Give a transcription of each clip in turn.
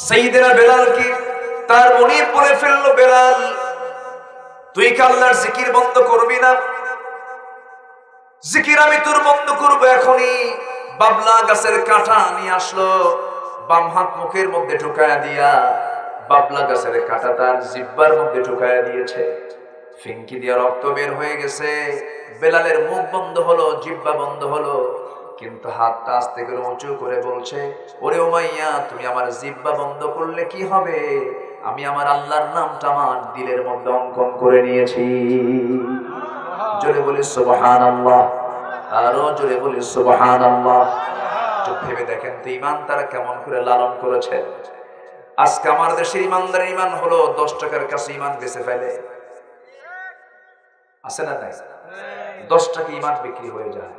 সাইয়েদনা বেলালকে তার মনে পড়ে ফেললো, বেলাল তুই কি আল্লাহর জিকির বন্ধ করবি না? জিকির আমি তোর বন্ধ করব এখনই। বাবলা গাছের কাঁটা নিয়ে আসলো, বাম হাত মুখের মধ্যে ঢুকায়া দিয়া বাবলা গাছের কাঁটা তার জিহ্বার মধ্যে ঢুকায়া দিয়েছে। ফিনকি দিয়া রক্ত বের হয়ে গেছে। বেলালের মুখ বন্ধ হলো, জিহ্বা বন্ধ হলো, কিন্তু হাতটা আস্তে করে উঁচু করে বলছে, ওরে উমাইয়া, তুমি আমার জিহ্বা বন্ধ করলে কি হবে? আমি আমার আল্লাহর নামটা আমার দিলের মধ্যে অঙ্কন করে নিয়েছি। জোরে বলি সুবহানাল্লাহ, আরো জোরে বলি সুবহানাল্লাহ। একটু ভেবে দেখেন তো ঈমান তারা কেমন করে লালন করেছে। আজকে আমার দেশের ঈমানদারের ঈমান হলো 10 টাকার কাছে ঈমান বেচে ফেলে, আছে না নাই? 10 টাকা ঈমান বিক্রি হয়ে যায়।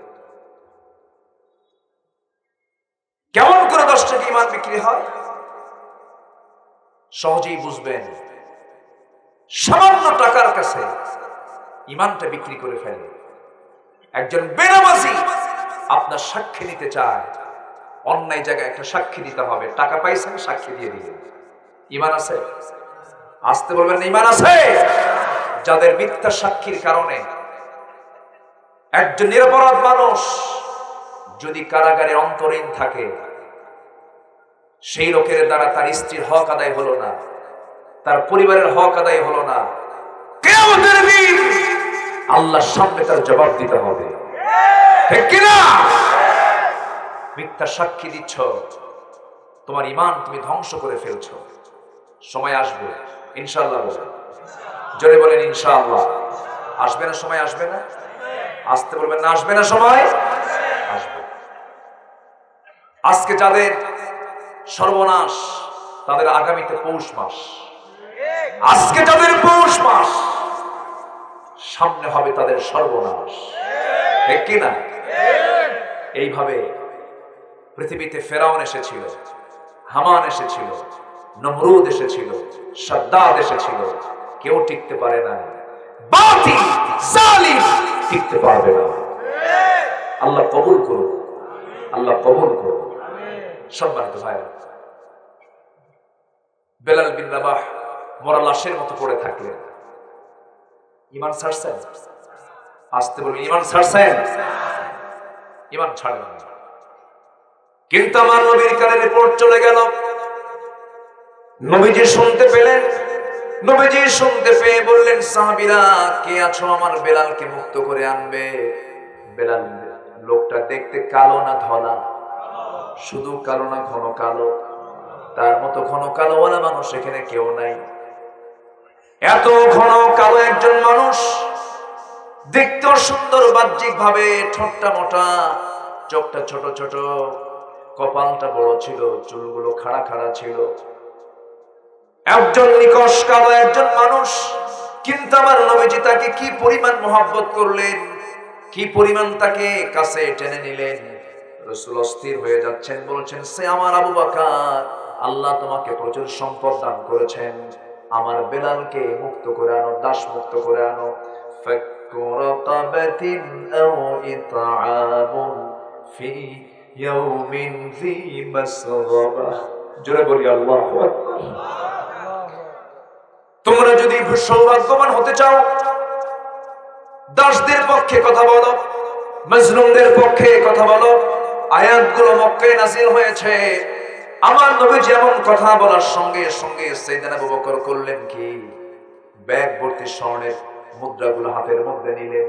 কেমন করে 10 টাকা ঈমান বিক্রি হয়? সহজেই বুঝবেন। সামান্য টাকার কাছে ঈমানটা বিক্রি করে ফেলে। একজন বেনামাজি আপনার সাক্ষী নিতে চায়, অন্যায় জায়গায় একটা সাক্ষী দিতে হবে, টাকা পাইছেন সাক্ষী দিয়ে দিবেন। ঈমান আছে? আসতে বলবেন ঈমান আছে? যাদের মিথ্যা সাক্ষীর কারণে একজন নিরপরাধ মানুষ যদি কারাগারে অন্তরীণ থাকে, সেই লোকের দ্বারা তার স্ত্রীর হক আদায় হলো না, তার পরিবারের হক আদায় হলো না, কিয়ামতের দিন আল্লাহর সামনে তার জবাব দিতে হবে, ঠিক কি না? মিথ্যা সাক্ষী দিচ্ছ, তোমার ঈমান তুমি ধ্বংস করে ফেলছো। সময় আসবে ইনশাআল্লাহ। বলেন, জোরে বলেন ইনশাআল্লাহ। আসবে না সময়? আসবে না? আসতে বলবেন না, আসবে না সময়? আসবে। আজকে যাদের সর্বনাশ, তাদের আগামীতে পৌষ মাস। আজকে যাদের পৌষ মাস, সামনে হবে তাদের সর্বনাশ, ঠিক কি না? এইভাবে পৃথিবীতে ফেরাউন এসেছিল, হামান এসেছিল, নমরুদ এসেছিল, সাদ্দাদ এসেছিল, কেউ টিকতে পারে না। বাতিল জালিম টিকতে পারবে না। আল্লাহ কবুল করুন, আল্লাহ কবুল করুন। সম্মানিত ভাইরা, বেলাল বিন রাবাহ মরা লাশের মতো পড়ে থাকলেন। ঈমান ছাড়ছেন? আসতে বলুন, ঈমান ছাড়ছেন? ঈমান ছাড়েন না। কিন্তু আমার নবীর কানে রিপোর্ট চলে গেল। নবীজি শুনতে পেলেন। নবীজি শুনতে পেয়ে বললেন, সাহাবীরা কে আছো, আমার বেলালকে মুক্ত করে আনবে। বেলাল লোকটা দেখতে কালো না ধলা? শুধু কালো না ঘন কালো? তার মতো ঘন কালোওয়ালা মানুষ এখানে কেউ নাই। এত ঘন কালো একজন মানুষ, দেখতেও সুন্দর বাহ্যিক ভাবে, ঠোঁটটা মোটা, চোখটা ছোট ছোট, কপালটা বড় ছিল, চুলগুলো খাড়া খাড়া ছিল। একজন নিকশ কালো একজন মানুষ, কিন্তু আমার নবীজি তাকে কি পরিমাণ মহব্বত করলেন, কি পরিমাণ তাকে কাছে টেনে নিলেন। রাসূল অস্থির হয়ে যাচ্ছেন, বলছেন, সে আমার আবু বকর, আল্লাহ তোমাকে প্রচুর সম্পদ দান করেছেন, আমার বেলালকে মুক্ত করে আনো, দাস মুক্ত করে আনো। ফাক্কু রাকাবাতিন আও ইতআমুন ফি ইয়াউমিন যী মাসগাবা। জোরে বলি আল্লাহু আকবার। তোমরা যদি সৌভাগ্যবান হতে চাও, দাসদের পক্ষে কথা বলো, মাজলুমদের পক্ষে কথা বলো। আয়াতগুলো মক্কায় নাযিল হয়েছে। আমার নবী যেমন কথা বলার সঙ্গে সঙ্গে সাইয়েদনা আবু বকর করলেন কি, ব্যাগ ভর্তি স্বর্ণের মুদ্রাগুলো হাতের মধ্যে নিলেন।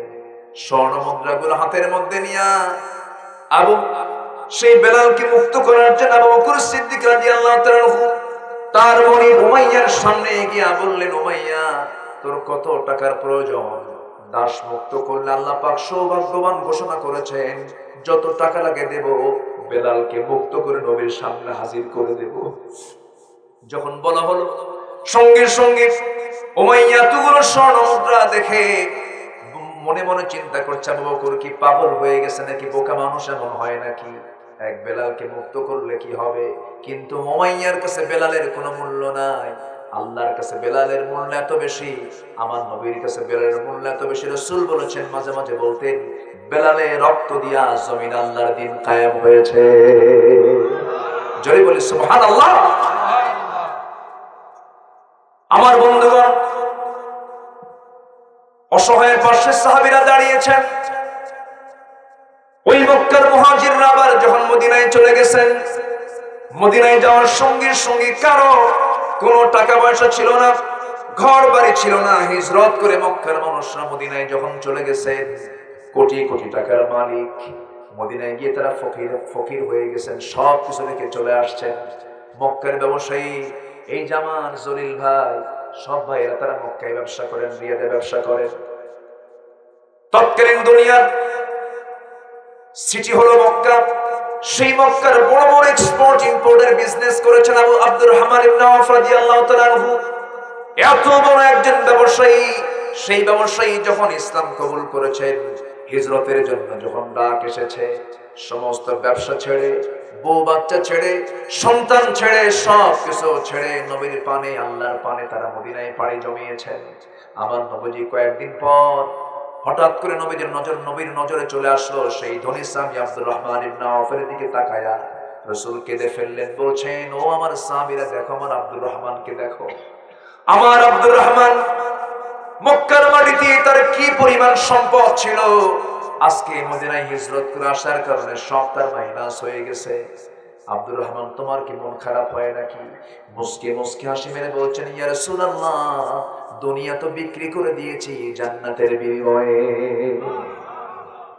স্বর্ণ মুদ্রাগুলো হাতের মধ্যে নিয়া সেই বেলালকে মুক্ত করার জন্য আবু বকর সিদ্দিক রাদিয়াল্লাহু তাআলা তার মনি উমাইয়ার সামনে গিয়া বললেন, উমাইয়া, তোর কত টাকার প্রয়োজন? দাস মুক্ত করলে আল্লাহ পাক সৌভাগ্যবান ঘোষণা করেছেন, যত টাকা লাগে দেব, বেলালকে মুক্ত করে নবীর সামনে হাজির করে দেব। যখন বলা হলো, সঙ্গে সঙ্গে উমাইয়া এতগুলো স্বর্ণ মুদ্রা দেখে মনে মনে চিন্তা করছে, আবু বকর কি পাগল হয়ে গেছে নাকি, বোকা মানুষ এমন হয় নাকি, এক বেলালকে মুক্ত করলে কি হবে? কিন্তু উমাইয়ার কাছে বেলালের কোনো মূল্য নাই, আল্লাহর কাছে বেলালের মূল্য এত বেশি, আমার নবীর কাছে বেলালের মূল্য এত বেশি। রাসূল বলেছেন, মাঝে মাঝে বলতেন, বেলালের রক্ত দিয়া জমিন আল্লাহর দ্বীন কায়েম হয়েছে। জোরে বলি সুবহানাল্লাহ। আমার বন্ধুগণ, অসহায়ের পাশে সাহাবীরা দাঁড়িয়েছেন। ওই মক্কার মুহাজিররা আবার যখন মদিনায় চলে গেছেন, মদিনায় যাওয়ার সঙ্গে সঙ্গে কারো কোনো টাকা পয়সা ছিল না, ঘর বাড়ি ছিল না। হিজরত করে মক্কার মানুষরা মদিনায় যখন চলে গেছেন, কোটি কোটি টাকার মালিক, মদিনায় গিয়ে তারা ফকির হয়ে গেছেন, সব কিছু রেখে চলে আসছেন। মক্কার ব্যবসায়ী এই জামান জলিল ভাই, সব ভাইয়েরা তারা মক্কায় ব্যবসা করেন, রিয়াদে ব্যবসা করেন। তৎকালীন দুনিয়ার সিটি হলো মক্কা। সেই মক্কার বড় বড় এক্সপোর্ট ইম্পোর্টের বিজনেস করেছেন আবু আব্দুর রহমান ইবনে আওফ রাদিয়াল্লাহু তাআলা আনহু। এত বড় একজন ব্যবসায়ী, সেই ব্যবসায়ী যখন ইসলাম কবুল করেছেন, হিজরতের জন্য যখন ডাক এসেছে, সমস্ত ব্যবসা ছেড়ে, বউ বাচ্চা ছেড়ে, সন্তান ছেড়ে, সব কিছু ছেড়ে নবীর পানে, আল্লাহর পানে তারা মদিনায় পাড়ি জমিয়েছেন। আমার নবীজি কয়েকদিন পর হঠাৎ করে নবীর নজরে চলে আসলো। সেই ধনী সাহাবী আব্দুর রহমান ইবনে আওফের দিকে তাকায়া রাসূল কেঁদে ফেললেন, বলছেন, ও আমার সাহাবীরা, দেখো আমার আব্দুর রহমানকে দেখো। আমার আব্দুর রহমান মক্কার মাটিতে তার কি পরিমাণ সম্পদ ছিল, আজকে মদিনায় হিজরত করে আসার কারণে সব তার মাইনাস হয়ে গেছে। আব্দুর রহমান, তোমার কি মন খারাপ হয় নাকি? মুস্কি মুস্কি হাসি মেরে বলছেন, ইয়া রাসূলুল্লাহ, দুনিয়া তো বিক্রি করে দিয়েছি জান্নাতের বিনিময়ে।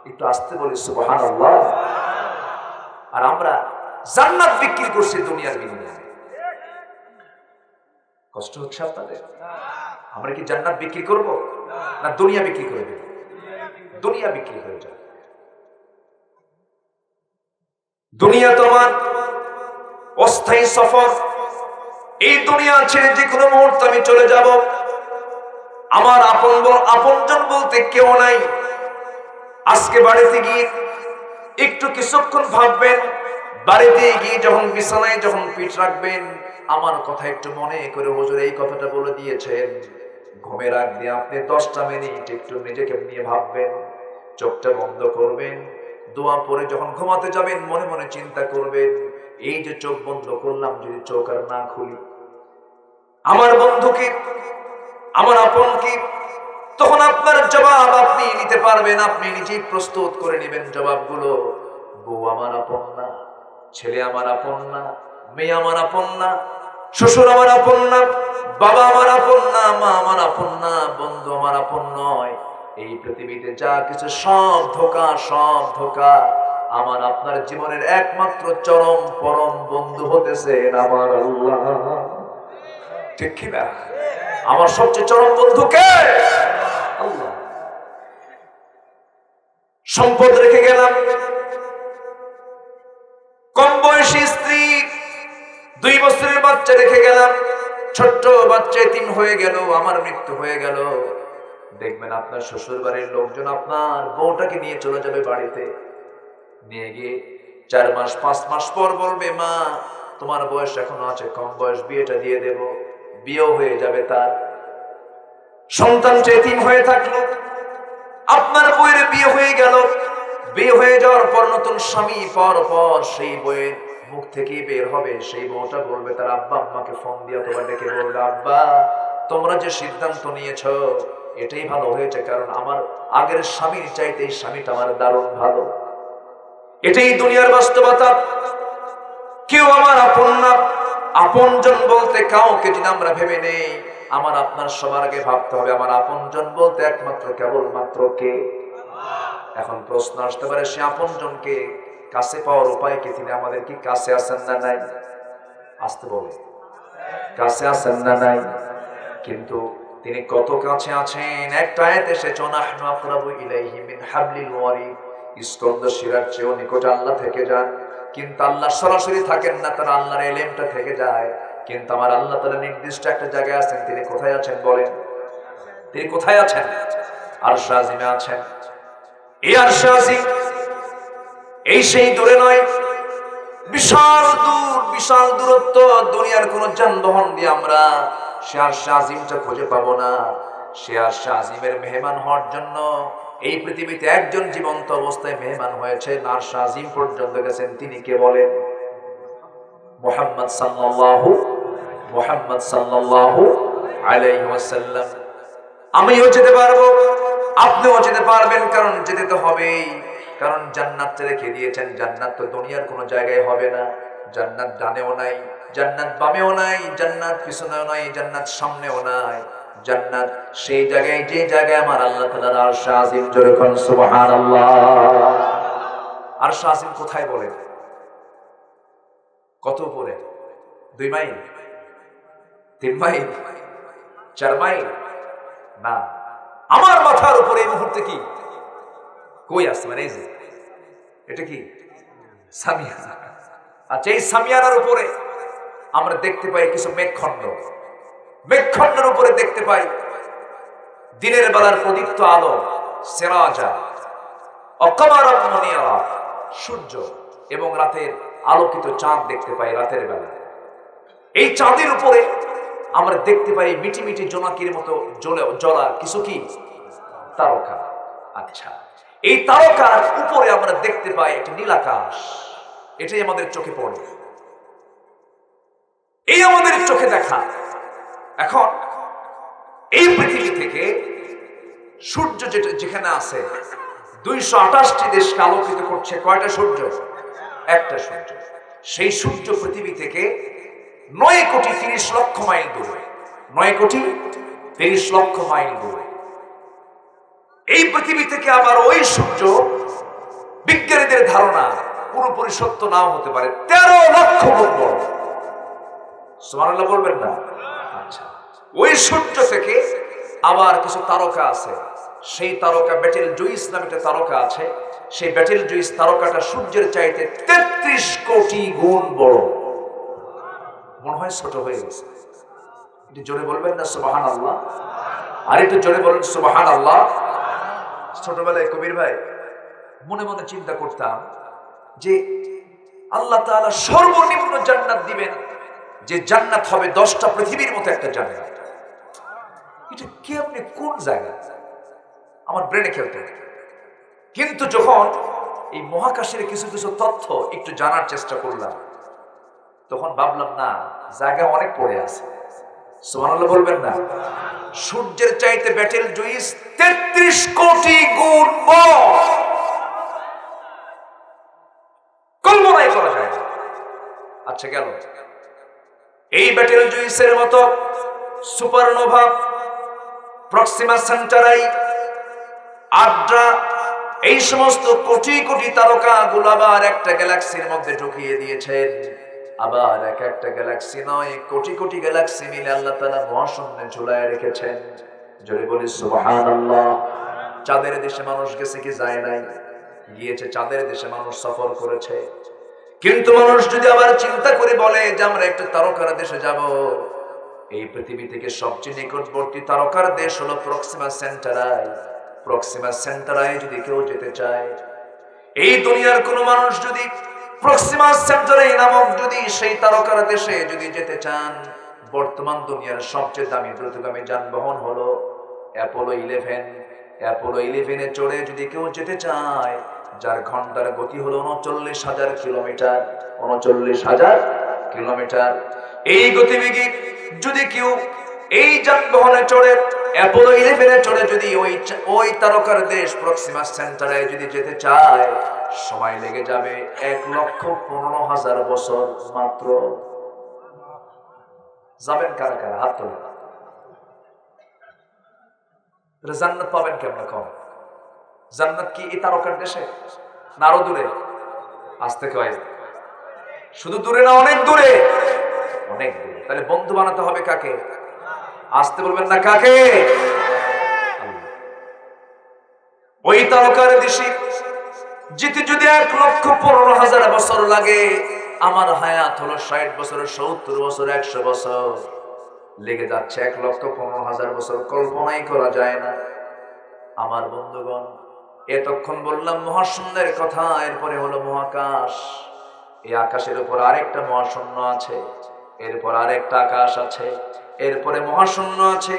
একটু আস্তে বলি সুবহানাল্লাহ। আর আমরা জান্নাত বিক্রি করছি দুনিয়ার বিনিময়ে। কষ্ট হচ্ছে আপনাদের? আমরা কি জান্নাত বিক্রি করব না দুনিয়া বিক্রি করে দেব? দুনিয়া বিক্রি হয়ে যাবে। দুনিয়া তোমার অস্থায়ী সফর। এই দুনিয়া ছেড়ে যে কোনো মুহূর্তে আমি চলে যাব। আমার আপনজন বলতে কেউ নাই। আজকে বাড়িতে গিয়ে একটু কিছুক্ষণ ভাববেন, বাড়িতে গিয়ে যখন বিছানায় যখন পিঠ রাখবেন, আমার কথা একটু মনে করে হুজুর এই কথাটা বলে দিয়েছেন। ঘুমের আগে আপনি 10টা মিনিট একটু নিজেকে নিয়ে ভাববেন, চোখটা বন্ধ করবেন, দোয়া পড়ে যখন ঘুমাতে যাবেন মনে মনে চিন্তা করবেন, এই যে চোখ বন্ধ করলাম, যদি চোখ আর না খুলি, আমার বন্ধুকে, আমার আপনকে, তখন আপনার জবাব আপনি নিতে পারবেন। আপনি নিজেই প্রস্তুত করে নেবেন জবাবগুলো। বউ আমার আপন না, ছেলে আমার আপন না, মেয়ে আমার আপন না, শ্বশুর আমার আপন না, বাবা আমার আপন না, মা আমার আপন না, বন্ধু আমার আপন নয়। এই পৃথিবীতে যা কিছু সব ধোঁকা, সব ধোঁকা। আমার আপনার জীবনের একমাত্র চরম পরম বন্ধু হতেছেন আমার আল্লাহ। ঠিক কি না? আমার সবচেয়ে চরম বন্ধু কে? আল্লাহ। সম্পদ রেখে গেলাম, কম বয়সী স্ত্রী, 2 বছরের বাচ্চা রেখে গেলাম, ছোট্ট বাচ্চা এতিম হয়ে গেল, আমার মৃত্যু হয়ে গেল। দেখবেন আপনার শ্বশুর বাড়ির লোকজন আপনার বউটাকে নিয়ে চলে যাবে বাড়িতে, নিয়ে গিয়ে 4 মাস 5 মাস পর বলবে, মা তোমার বয়স এখনো আছে, কম বয়স, বিয়েটা দিয়ে দেব। বিয়েও হয়ে যাবে তার। সন্তানটা এতিম হয়ে থাকলো, আপনার বউয়ের বিয়ে হয়ে গেল। বিয়ে হয়ে যাওয়ার পর নতুন স্বামী পাওয়ার পর সেই বউয়ের মুখ থেকে বের হবে, সেই বউটা বলবে তার আব্বা আম্মাকে ফোন দিয়ে তোমার ডেকে বলবে, আব্বা তোমরা যে সিদ্ধান্ত নিয়েছো এটাই ভালো হয়েছে, কারণ আমার আগের স্বামীর চাইতে এই স্বামীটা আমার দারুণ ভালো। এটাই দুনিয়ার বাস্তবতা। কেউ আমার আপন না। আপনজন বলতে কাউকে যদি আমরা ভেবে নেই, আমার আপনার সবার আগে ভাবতে হবে আমার আপনজন বলতে একমাত্র কেবলমাত্র কে? এখন প্রশ্ন আসতে পারে, সে আপনজনকে কাছে পাওয়ার উপায় কি? তিনি আমাদের কি কাছে আছেন না নাই? আসতে বলে কাছে আছেন না নাই? কিন্তু তিনি কত কাছে আছেন। একটা আয়াতে এসেছে, নাহনু আকরাবু ইলাইহি মিন হাবলিল ওয়ারিদ, স্কন্দ শিরার চেয়েও নিকটে আল্লাহ থেকে যান। কিন্তু আল্লাহ সরাসরি থাকেন না, তার আল্লাহর এলেমটা থেকে যায়। কিন্তু আমার আল্লাহ তাআলা নির্দিষ্ট একটা জায়গায় আছেন। তিনি কোথায় আছেন বলেন? তিনি কোথায় আছেন? আরশ আজিমে আছেন। এই আরশ আজিম এই সেই দূরে নয়, বিশাল দূর, বিশাল দূরত্ব। দুনিয়ার কোন যানবাহন দিয়ে আমরা সে আরশ আজিমটা খুঁজে পাবো না। সে আরশ আজিমের মেহমান হওয়ার জন্য এই পৃথিবীতে একজন জীবন্ত অবস্থায় মেহমান হয়েছে, আরশ আজিম পর্যন্ত গেছেন। তিনি কে বলেন? মুহাম্মদ সাল্লাল্লাহু আলাইহি ওয়াসাল্লাম। আমিও যেতে পারবো, আপনিও যেতে পারবেন, কারণ যেতে তো হবেই। কারণ জান্নাত রেখে দিয়েছেন। জান্নাত তো দুনিয়ার কোনো জায়গায় হবে না। জান্নাত ডানেও নাই, জান্নাত বামেও নাই, জান্নাত পিছনেও নাই, জান্নাত সামনেও নাই। জান্নাত সেই জায়গায়, যে জায়গায় আমার আল্লাহ তাআলার আরশ আজিম। জোরে কোন সুবহানাল্লাহ। আরশ আজিম কোথায় বলেন? কত উপরে? 2 মাইল, 3 মাইল, 4 মাইল? না, আমার মাথার উপরে এই মুহূর্তে কি কই আসমান? এই যে এটা কি সামিয়ানা। আচ্ছা, এই সামিয়ানার উপরে আমরা দেখতে পাই কিছু মেঘখণ্ড। মেঘখণ্ডের উপরে দেখতে পাই দিনের বেলার প্রদীপ্ত আলো, সিরাজা অকমারাম মুনিরা, সূর্য, এবং রাতের আলোকিত চাঁদ দেখতে পাই রাতের বেলা। এই চাঁদের উপরে আমরা দেখতে পাই মিটি মিটি জোনাকির মতো জ্বলা কিছু কি তারকা। আচ্ছা, এই তারকার উপরে আমরা দেখতে পাই একটি নীল আকাশ। এটাই আমাদের চোখে পড়ে, এই আমাদের চোখে দেখা। এখন এই পৃথিবী থেকে সূর্য যেখানে আছে 228টি দেশকে আলোকিত করছে। কয়টা সূর্য? একটা সূর্য। সেই সূর্য পৃথিবী থেকে 9 কোটি 30 লক্ষ মাইল দূরে। 9 কোটি 30 লক্ষ মাইল দূরে। এই পৃথিবী থেকে আবার ওই সূর্য, বিজ্ঞানীদের ধারণা পুরোপুরি সত্য নাও হতে পারে, 13 লক্ষ গুণ বড়। সুবহানাল্লাহ বলবেন না? আচ্ছা, ওই সূর্য থেকে আবার কিছু তারকা আছে। সেই তারকা বেটেল জুইস নামে একটা তারকা আছে। সেই বেটেল জুইস তারকাটা সূর্যের চাইতে 33 কোটি গুণ বড়। মনে হয় ছোট হয়ে গেছে। একটু জোরে বলবেন না সুবহানাল্লাহ? আর একটু জোরে বলেন সুবহানাল্লাহ। ছোটবেলায় কবির ভাই মনে মনে চিন্তা করতাম যে আল্লাহ তাআলা সর্বনিম্ন জান্নাত দিবেন, যে জান্নাত হবে 10টা পৃথিবীর মতো একটা জান্নাত। এটা কি, আপনি কোন জায়গা? আমার ব্রেনে খেলতে। কিন্তু যখন এই মহাকাশের কিছু কিছু তথ্য একটু জানার চেষ্টা করলাম, তখন ভাবলাম না, জায়গা অনেক পড়ে আছে। সুবহানাল্লাহ বলবেন না? সূর্যের চাইতে বেটেল জুইস 33 কোটি গুণ বড়। কল্পনাই করা যায় না। আচ্ছা, গেল এই বেটেল জুইসের মতো সুপারনোভা, প্রক্সিমা সেন্টারাই, আড্রা, এই সমস্ত কোটি কোটি তারকা গুলো আবার একটা গ্যালাক্সির মধ্যে ঢুকিয়ে দিয়েছেন। আবার এক একটা গ্যালাক্সি নয়, কোটি কোটি গ্যালাক্সি মিলে আল্লাহ তাআলা মহাশূন্যে ঝুলায় রেখেছেন। জোরে বলি সুবহানাল্লাহ। চাঁদের দেশে মানুষ গেছে কি যায় নাই? গিয়েছে। চাঁদের দেশে মানুষ সফর করেছে। কিন্তু মানুষ যদি আবার চিন্তা করে বলে যে আমরা একটা তারকার দেশে যাব, এই পৃথিবী থেকে সবচেয়ে নিকটবর্তী তারকার দেশ হলো প্রক্সিমা সেন্টারাই। প্রক্সিমা সেন্টারাই যদি কেউ যেতে চায়, এই দুনিয়ার কোন মানুষ যদি প্রক্সিমা সেন্টারাই নামক যদি সেই তারকার দেশে যদি যেতে চান, বর্তমান দুনিয়ার সবচেয়ে দামি দ্রুতগামী যানবাহন হলো অ্যাপোলো 11। অ্যাপোলো 11-এ চড়ে যদি কেউ যেতে চায়, যার ঘন্টার গতি হলো 39,000 কিলোমিটার। 39,000 কিলোমিটার। এই গতিবেগে যদি কেউ এই যানবাহনে চড়ে, অ্যাপোলো 11-এ চড়ে যদি ওই তারকার দেশ প্রক্সিমা সেন্টারে যদি যেতে চায়, সময় লেগে যাবে 1,15,000 বছর মাত্র। যাবেন কারা কারা? হাত তোলেন। জান্নাত পাবেন কেমন? কম জান্নাত কি এই তারকার দেশে না আরো দূরে? আসতে কয় শুধু দূরে না, অনেক দূরে, অনেক দূরে। তাহলে বন্ধু বানাতে হবে কাকে? আসতে বলবেন না, কাকে? ওই তারকার দেশে যেতে যদি 1,15,000 বছর লাগে, আমার হায়াত হলো 60 বছর, 70 বছর, 100 বছর লেগে যাচ্ছে। 1,15,000 বছর কল্পনাই করা যায় না। আমার বন্ধুগণ, এতক্ষণ বললাম মহাশূন্যের কথা, এরপরে হলো মহাকাশ। এই আকাশের উপর আরেকটা মহাশূন্য আছে, এরপর আরেকটা আকাশ আছে, এরপরে মহাশূন্য আছে,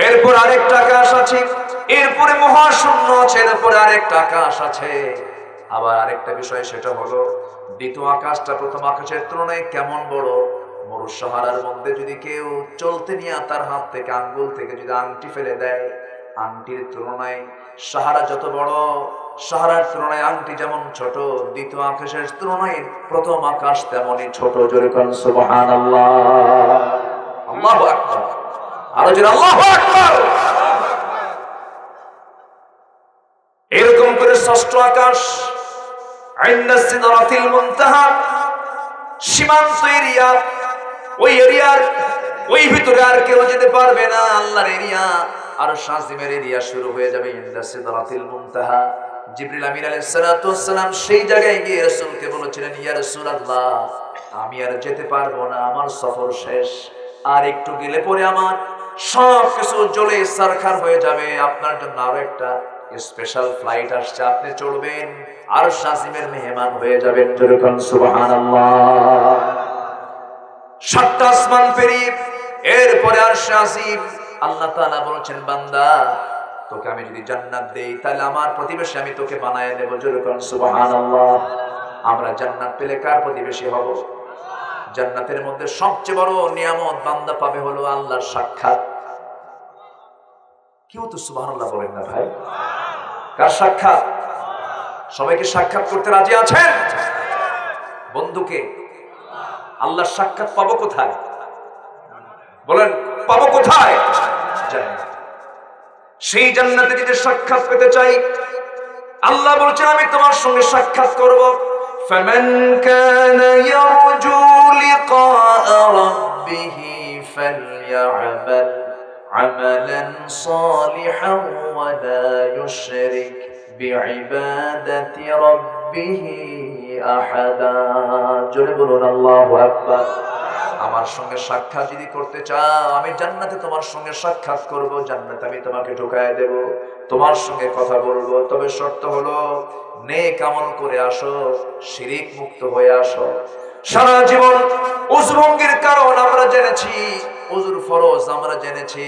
এরপর আরেকটা আকাশ আছে, এরপরে মহাশূন্য আছে, এরপরে আরেকটা আকাশ আছে। আবার আরেকটা বিষয়, সেটা হলো দ্বিতীয় আকাশটা প্রথম আকাশের তুলনায় কেমন বড়। মরু সাহারার মধ্যে যদি কেউ চলতে নিয়ে তার হাত থেকে আঙ্গুল থেকে যদি আংটি ফেলে দেয়, আংটির তুলনায় সাহারা যত বড়, সাহারার তুলনায় আংটি যেমন ছোট, দ্বিতীয় আকাশের তুলনায় প্রথম আকাশ তেমনই ছোট। জোরে কোন সুবহানাল্লাহ, আল্লাহু আকবার, আরো জোরে আল্লাহু আকবার। এরকম করে ষষ্ঠ আকাশ ইনদা সিদরাতিল মুনতাহা, সীমান্ত এরিয়া, ওই এরিয়ার ওই ভিতরে আর কেউ যেতে পারবে না। আল্লাহর এরিয়া আর শাজিমের এরিয়া শুরু হয়ে যাবে ইনদা সিদরাতিল মুনতাহা। জিবরিল আমিন আলাইহিস সালাতু ওয়াস সালাম সেই জায়গায় গিয়ে রাসূলকে বলেছিলেন, ইয়া রাসূলুল্লাহ, আমি আর যেতে পারবো না, আমার সফর শেষ, আর একটু গেলে পরে আমার সব কিছু জ্বলে ছারখার হয়ে যাবে। আপনার জন্য আরো একটা স্পেশাল ফ্লাইট আসছে, আপনি চড়বেন আর শাজিমের মেহমান হয়ে যাবেন। জোরে কোন সুবহানাল্লাহ। সাতটা আসমান পেরিয়ে এরপরে আর শাজিম, আল্লাহ তাআলা বলেছেন, বান্দা তোকে আমি যদি জান্নাত দেই তাহলে আমার প্রতিবেশী আমি তোকে বানায় দেব। জোরে কোন সুবহানাল্লাহ। আমরা জান্নাত পেলে কার প্রতিবেশী হব? জান্নাতের মধ্যে সবচেয়ে বড় নিয়ামত বান্দা পাবে হলো আল্লাহর সাক্ষাৎ। কেউ তো সুবহানাল্লাহ বলেন না ভাই। কার সাক্ষাৎ? সবাইকে সাক্ষাৎ করতে রাজি আছেন? বন্ধুকে আল্লাহর সাক্ষাৎ পাবো কোথায়? বলেন, পাবো কোথায়? জান্নাত। সেই জান্নাতে যদি সাক্ষাৎ পেতে চাই, আল্লাহ বলছেন আমি তোমার সঙ্গে সাক্ষাৎ করব। ফামান কানা ইয়ারজু লিকা রাব্বিহি ফালইআমাল আমালান সালিহান ওয়া লা ইউশরিক বিইবাদাতি রাব্বিহি আহাদা। জোরে বলুন আল্লাহু আকবার। আমার সঙ্গে সাক্ষাৎ যদি করতে চাও, আমি জান্নাতে তোমার সঙ্গে সাক্ষাৎ করব, জান্নাতে আমি তোমাকে ঢুকায় দেব, তোমার সঙ্গে কথা বলবো। তবে শর্ত হলো নেক আমল করে আসো, শিরিক মুক্ত হয়ে আসো। সারা জীবন ওযু ভঙ্গের কারণ আমরা জেনেছি, ওযুর ফরজ আমরা জেনেছি,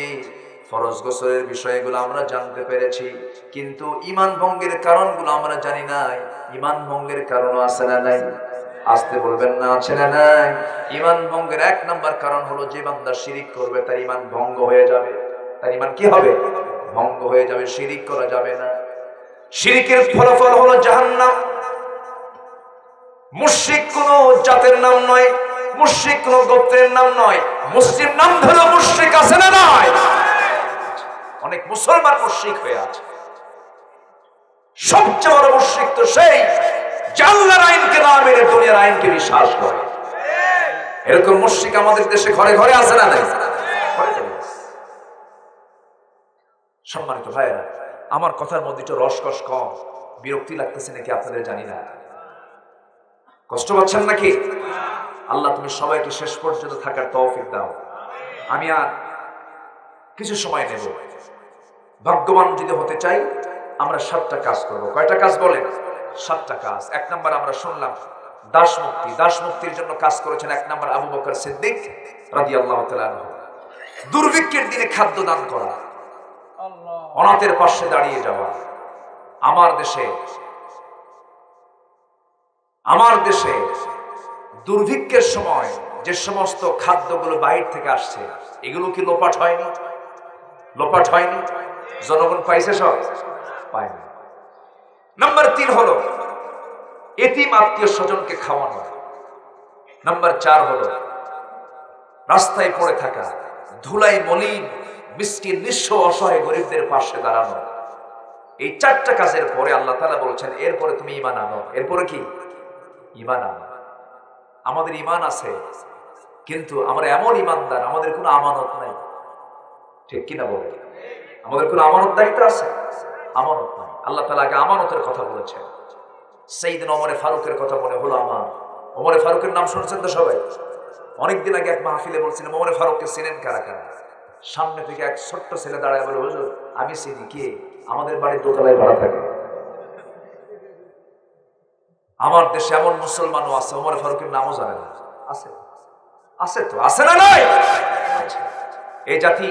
ফরজ গোসলের বিষয়গুলো আমরা জানতে পেরেছি, কিন্তু ঈমান ভঙ্গের কারণগুলো আমরা জানি নাই। ঈমান ভঙ্গের কারণও আছে না নাই? আসতে বলবেন না, আছে না নাই? ঈমান ভঙ্গের এক নাম্বার কারণ হলো যে বান্দা শিরিক করবে তার ঈমান ভঙ্গ হয়ে যাবে। তার ঈমান কি হবে? ভঙ্গ হয়ে যাবে। শিরিক করা যাবে না। শিরিকের ফলাফল হলো জাহান্নাম। মুশরিক কোন জাতের নাম নয়, মুশরিক কোন গোত্রের নাম নয়। মুসলিম নাম ধরে মুশরিক আছে না নাই? অনেক মুসলমান মুশরিক হয়ে আছে। সবচেয়ে বড় মুশরিক তো সেই যে আল্লাহর আইনকে না মেনে দুনিয়ার আইনকে বিশ্বাস করে। এরকম মুশরিক আমাদের দেশে ঘরে ঘরে আছে না নাই? সম্মানিত ভাইরা, আমার কথার মধ্যে একটু রসকস কম, বিরক্তি লাগতেছে নাকি আপনাদের জানি না। কষ্ট পাচ্ছেন নাকি? আল্লাহ তুমি সবাইকে শেষ পর্যন্ত থাকার তৌফিক দাও। আমি আর কিছু সময় নেব। ভাগ্যবান যদি হতে চাই আমরা 7টা কাজ করব। কয়টা কাজ বলেন? 7টা কাজ। 1 নাম্বার আমরা শুনলাম দাস মুক্তি। দাস মুক্তির জন্য কাজ করেছেন 1 নাম্বার আবু বকর সিদ্দিক রাদিয়াল্লাহু তাআলা আনহু। দুর্ভিক্ষের দিনে খাদ্য দান করা, অনাথের পাশে দাঁড়িয়ে যাওয়া। আমার দেশে দুর্ভিক্ষের সময় যে সমস্ত খাদ্যগুলো বাইরে থেকে আসছে, এগুলো কি লোপাট হয়নি? লোপাট হয়নি? জনগণ পাইছে? সব পায়নি। নাম্বার 3 হলো এতিম আত্মীয় স্বজনকে খাওয়ানো। নাম্বার 4 হলো রাস্তায় পড়ে থাকা ধুলাই মলিন মিসকিন নিঃস্ব অসহায় গরিবদের পাশে দাঁড়ানো। এই 4টা কাজের পরে আল্লাহ তাআলা বলেছেন এরপরে তুমি ঈমান আনো। এরপরে কি? ঈমান আনো। আমাদের ঈমান আছে, কিন্তু আমরা এমন ঈমানদার আমাদের কোনো আমানত নাই। ঠিক কিনা বলে? আমাদের কোনো আমানত দায়িত্ব আছে? আমানত নাই। আল্লাহ তাআলা আগে আমানতের কথা বলেছেন। সাইয়েদনা ওমর ফারুকের কথা মনে হলো আমার। ওমর ফারুকের নাম শুনছেন তো সবাই? অনেকদিন আগে এক মাহফিলে বলছিলাম ওমর ফারুককে চিনেন কারা কারা? সামনে থেকে এক ছোট্ট ছেলে দাঁড়ায় বলে, হুজুর আমি চিনি। কে? আমাদের বাড়ির দোতলায় ভাড়া থাকে। আমার দেশে এমন মুসলমানও আছে ওমর ফারুকের নামও জানে না। আছে? আছে তো, আছে না নাই? এই জাতি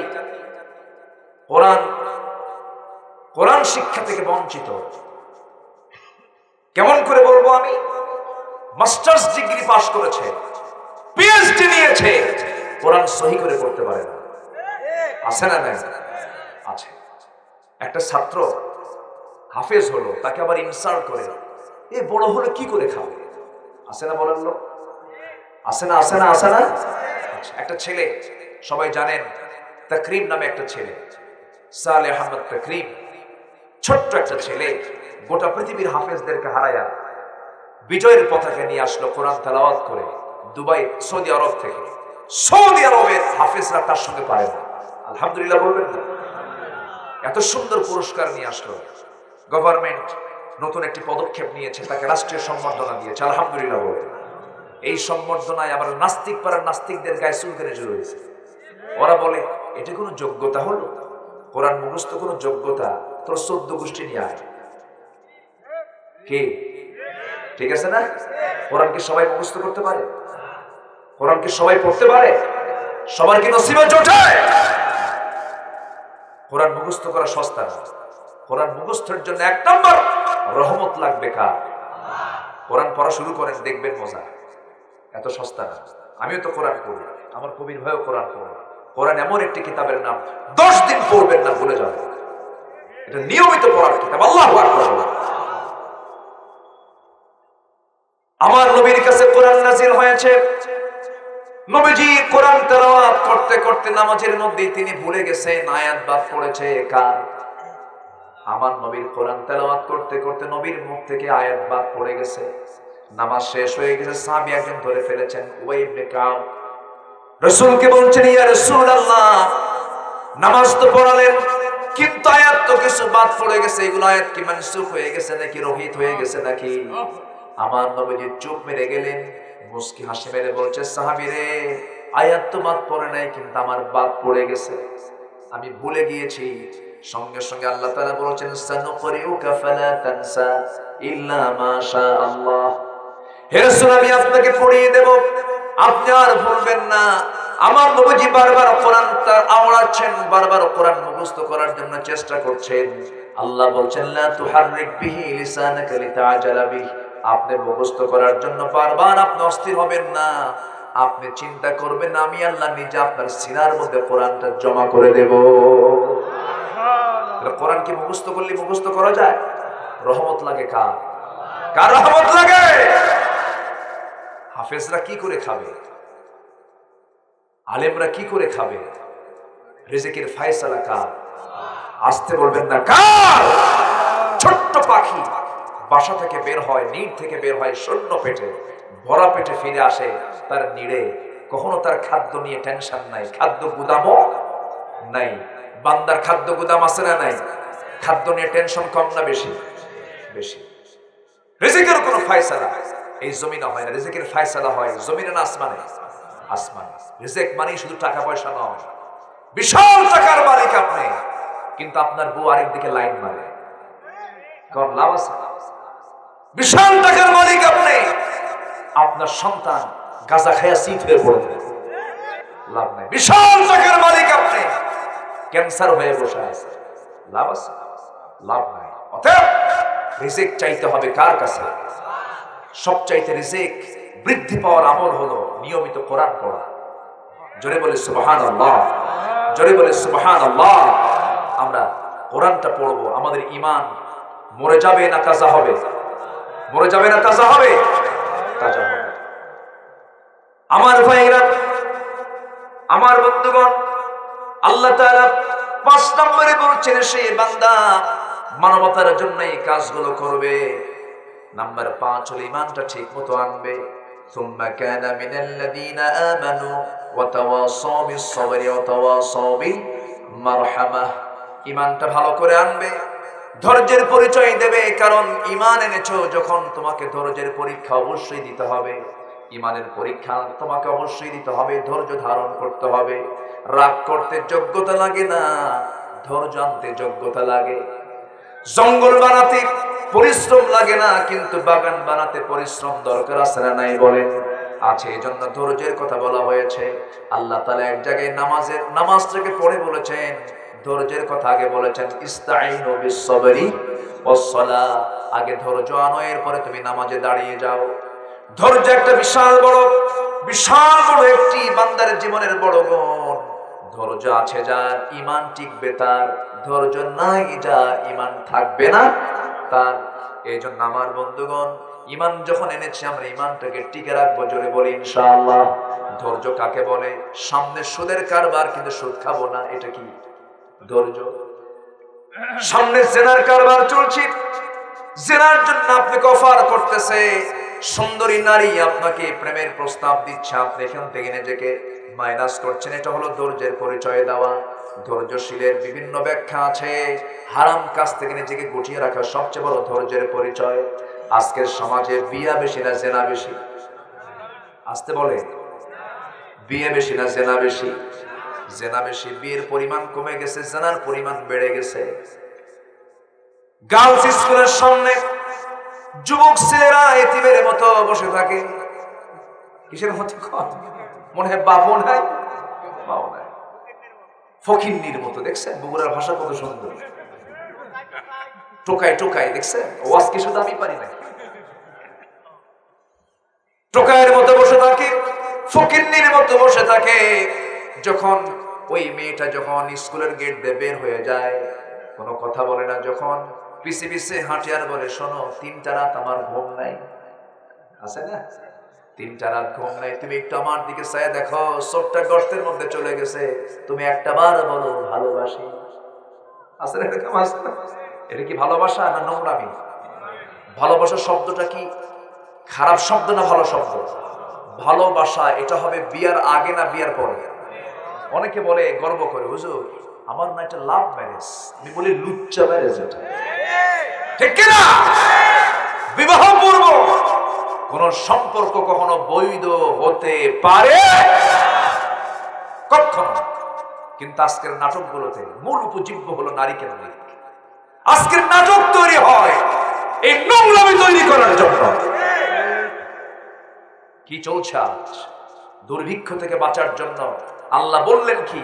কোরআন শিক্ষা থেকে বঞ্চিত। কেমন করে বলবো? আমি মাস্টার্স ডিগ্রি পাশ করেছে, পিএইচডি নিয়েছে, কোরআন সহি করে পড়তে পারে না। আছে না নাই? আছে। একটা ছাত্র হাফেজ হলো, তাকে আবার ইনসাল্ট করে, এ বড় হলে কি করে খাবে? আছে না বলেন লোক? আছে না? আছে না? আছে না? একটা ছেলে, সবাই জানেন, তাকরিম নামে একটা ছেলে, সালেহ আহমদ তাকরিম, ছোট্ট একটা ছেলে, গোটা পৃথিবীর হাফেজদেরকে হারায়া বিজয়ের পতাকা নিয়ে আসলো কোরআন তেলাওয়াত করে দুবাই, সৌদি আরব থেকে। সৌদি আরবের হাফেজরা তার সঙ্গে পারে না। আলহামদুলিল্লাহ বলবেন না? এত সুন্দর পুরস্কার নিয়ে আসলো। গভর্নমেন্ট নতুন একটি পদক্ষেপ নিয়েছে, তাকে রাষ্ট্রীয় সম্বর্ধনা দিয়েছে। আলহামদুলিল্লাহ বলে। এই সম্বর্ধনায় আবার নাস্তিক পাড়ার নাস্তিকদের গায়ে চুলকানি শুরু হয়েছে। ওরা বলে, এটা কোনো যোগ্যতা হলো? কোরআন মুখস্থ কোনো যোগ্যতা? তোর 14 গোষ্ঠী নিয়ে আয়। কে? ঠিক আছে না? কোরআন কি সবাই মুখস্থ করতে পারে? কোরআন কি সবাই পড়তে পারে? সবার কি নসিবে জোটে? কোরআন মুখস্থ করা সস্তা না। কোরআন মুখস্থের জন্য 1 নম্বর রহমত লাগবে কার? কোরআন পড়া শুরু করেন, দেখবেন মজা। এত সস্তা না। আমিও তো কোরআন পড়ি, আমার কবির ভাইও কোরআন পড়ে। কোরআন এমন একটি কিতাবের নাম, 10 দিন পড়বেন না, ভুলে যাবেন। এটা নিয়মিত পড়ার কিতাব। আল্লাহু আকবার। আমার নবীর কাছে কোরআন নাযিল হয়েছে। নবীজি কোরআন তেলাওয়াত করতে করতে নামাজের মধ্যে তিনি ভুলে গেছেন আয়াত বাদ পড়েছে কার? আমার নবীর কোরআন তেলাওয়াত করতে করতে নবীর মুখ থেকে আয়াত বাদ পড়ে গেছে। নামাজ শেষ হয়ে গেছে, সাহাবী একজন ধরে ফেলেছেন, উবাই ইবনে কাব। রাসূলকে বলছেন, ইয়া রাসূলুল্লাহ, নামাজ তো পড়ালেন, কিন্তু আয়াত তো কিছু বাদ পড়ে গেছে। এগুলো আয়াত কি মানসুখ হয়ে গেছে নাকি রহিত হয়ে গেছে নাকি? আমার নবীজি চুপ মেরে গেলেন, মুস্কি হাসি মেরে বলছে, সাহাবী রে, আয়াত তো বাদ পড়ে নাই, কিন্তু আমার বাদ পড়ে গেছে, আমি ভুলে গিয়েছি। সঙ্গে সঙ্গে আল্লাহ তাআলা বলেছেন, সানুকরিউকা ফালা তানসা ইল্লা মা শা আল্লাহ। হে রাসূল, আমি আপনাকে পড়িয়ে দেব, আপনি আর ভুলবেন না। আমার নবীজি বারবার কোরআন আওড়াচ্ছেন, বারবার কোরআন মুখস্থ করার জন্য চেষ্টা করছেন। আল্লাহ বলছেন, লা তুহাররিক বিহি লিসানাকা লিতাআজালা বিহি। আপনি মুখস্থ করার জন্য বারবার আপনি অস্থির হবেন না, আপনি চিন্তা করবেন, আমি আল্লাহ নিজে আপনার সিনার মধ্যে কোরআনটা জমা করে দেব। কোরআন কি মুখস্থ করলে মুখস্থ করা যায়? রহমত লাগে কার? কার রহমত লাগে? হাফেজরা কি করে খাবে? আলেমরা কি করে খাবে? রিজিকের ফয়সালা কার? আসতে বলবেন না, কার? ছোট্ট পাখি বাসা থেকে বের হয়, নিড় থেকে বের হয় শূন্য পেটে, ভরা পেটে ফিরে আসে তার নিড়ে। কখনো তার খাদ্য নিয়ে টেনশন নাই, খাদ্য গুদামও নাই। বান্দার খাদ্য গুদাম আছে না নাই? খাদ্য নিয়ে টেনশন কম না বেশি? বেশি। রিজিকের কোনো ফয়সালা এই জমিনে হয় না, রিজিকের ফয়সালা হয় জমিনে না আসমানে? আসমানে। রিজিক মানে শুধু টাকা পয়সা নয়। বিশাল টাকার মালিক আপনি, কিন্তু আপনার বউ আরেক দিকে লাইন মারে, কোন লাভ আছে? বিশাল টাকার মালিক আপনি, আপনার সন্তান গাঁজা খায়া সিট হয়ে পড়ে, লাভ নাই। বিশাল টাকার মালিক আপনি, ক্যান্সার হয়ে বসে আছে, লাভ আছে? লাভ নাই। অতএব রিজিক চাইতে হবে কার কাছে? সবচাইতে রিজিক বৃদ্ধি পাওয়ার আমল হলো নিয়মিত কোরআন পড়া। জোরে বলে সুবহানাল্লাহ, জোরে বলে সুবহানাল্লাহ। আমরা কোরআনটা পড়বো, আমাদের ঈমান মরে যাবে না তাজা হবে? মরে যাবে না তাজা হবে? তাজা হবে। আমার ভাইরা, আমার বন্ধুগণ, আল্লাহ তাআলা 5 নম্বরে বলছেন, সে বান্দা মানবতার জন্য এই কাজগুলো করবে। নাম্বার 5 হলো ঈমানটা ঠিকমতো আনবে। সুম্মা কানা মিনাল্লাযীনা আমানু ওয়া তাওয়াসাউ বিস-সাবরি ওয়া তাওয়াসাউ বিল মারহামাহ। ঈমানটা ভালো করে আনবে, ধৈর্যের পরিচয় দেবে। কারণ ঈমান এনেছো যখন, তোমাকে ধৈর্যের পরীক্ষা অবশ্যই দিতে হবে। ঈমানের পরীক্ষা তোমাকে অবশ্যই দিতে হবে, ধৈর্য ধারণ করতে হবে। রাগ করতে যোগ্যতা লাগে না, ধৈর্য আনতে যোগ্যতা লাগে। জঙ্গল বানাতে পরিশ্রম লাগে না, কিন্তু বাগান বানাতে পরিশ্রম দরকার আছে না নাই বলেন? আছে। এজন্য ধৈর্যের কথা বলা হয়েছে। আল্লাহ তাআলা এক জায়গায় নামাজটাকে পড়ে বলেছেন, ধৈর্যের কথা আগে বলেছেন, ইস্তাঈনু বিস-সাবরি ওয়াস-সালাহ। আগে ধৈর্য আনো, এরপরে তুমি নামাজে দাঁড়িয়ে যাও। ধৈর্য একটা বিশাল বড় বিশাল বড় একটি বান্দার জীবনের বড় গুণ। ধৈর্য আছে যার ঈমান টিকবে তার, ধৈর্য নাই যার ঈমান থাকবে না তার। এই জন্য আমার বন্ধুগণ, ঈমান যখন এনেছি আমরা ঈমানটাকে টিকে রাখবো, জোরে বলি ইনশাআল্লাহ। ধৈর্য কাকে বলে? সামনে সুদের কারবার কিন্তু সুদ খাবো না, এটা কি ধৈর্য? সামনে জেনার কারবার চলছে, জেনার জন্য আপনি অফার করতেছে, সুন্দরী নারী আপনাকে প্রেমের প্রস্তাব দিচ্ছে, আপনি এখান থেকে নিজেকে মাইনাস করছেন, এটা হলো ধৈর্যের পরিচয় দেওয়া। ধৈর্যশীলের বিভিন্ন ব্যাখ্যা আছে। হারাম কাজ থেকে নিজেকে গুটিয়ে রাখা সবচেয়ে বড় ধৈর্যের পরিচয়। আজকের সমাজে বিয়া বেশি না জেনা বেশি? আসতে বলে, বিয়ে বেশি না জেনা বেশি? জেনা বেশি। বিয়ের পরিমাণ কমে গেছে, জেনার পরিমাণ বেড়ে গেছে। গার্লস স্কুলের সামনে যুবক ছেলেরা এতিমের মতো বসে থাকে। কিসের মতো? মনে হয় বাপও নাই, মাও নাই, ফকিন্নির মতো। দেখছেন বগুড়ার ভাষা কত সুন্দর, টোকায় টোকায়। দেখছেন ওয়াজ কি শুধু আমি পারি না? টোকায়ের মতো বসে থাকে, ফকিন্নির মতো বসে থাকে। যখন ওই মেয়েটা যখন স্কুলের গেট দিয়ে বের হয়ে যায়, কোনো কথা বলে না। যখন পিছে পিছে হাঁটে আর বলে, শোনো 3টা রাত আমার ঘুম নাই, আছে না? 3টা রাত ঘুম নাই, তুমি একটু আমার দিকে চাইয়া দেখো, চোখটা গর্তের মধ্যে চলে গেছে, তুমি একটা বার বলো ভালোবাসি। আছে না এরকম? আছে না? এটা কি ভালোবাসা না নোংরামি? ভালোবাসা শব্দটা কি খারাপ শব্দ না ভালো শব্দ? ভালোবাসা এটা হবে বিয়ার আগে না বিয়ার পরে? অনেকে বলে গর্ব করে, হুজুর আমার না এটা লাভ ম্যারেজ। আমি বলি লুচ্চা ম্যারেজ এটা, ঠিক কিনা? বিবাহ পূর্ব কোন সম্পর্ক কখনো বৈধ হতে পারে কখনো। কিন্তু আজকের নাটকগুলোতে মূল উপজীব্য হলো নারী কেন্দ্রিক। আজকের নাটক তৈরি হয় এই নোংরামি তৈরি করার জন্য। কি চলছে আজ? দুর্ভিক্ষ থেকে বাঁচার জন্য আল্লাহ বললেন কি?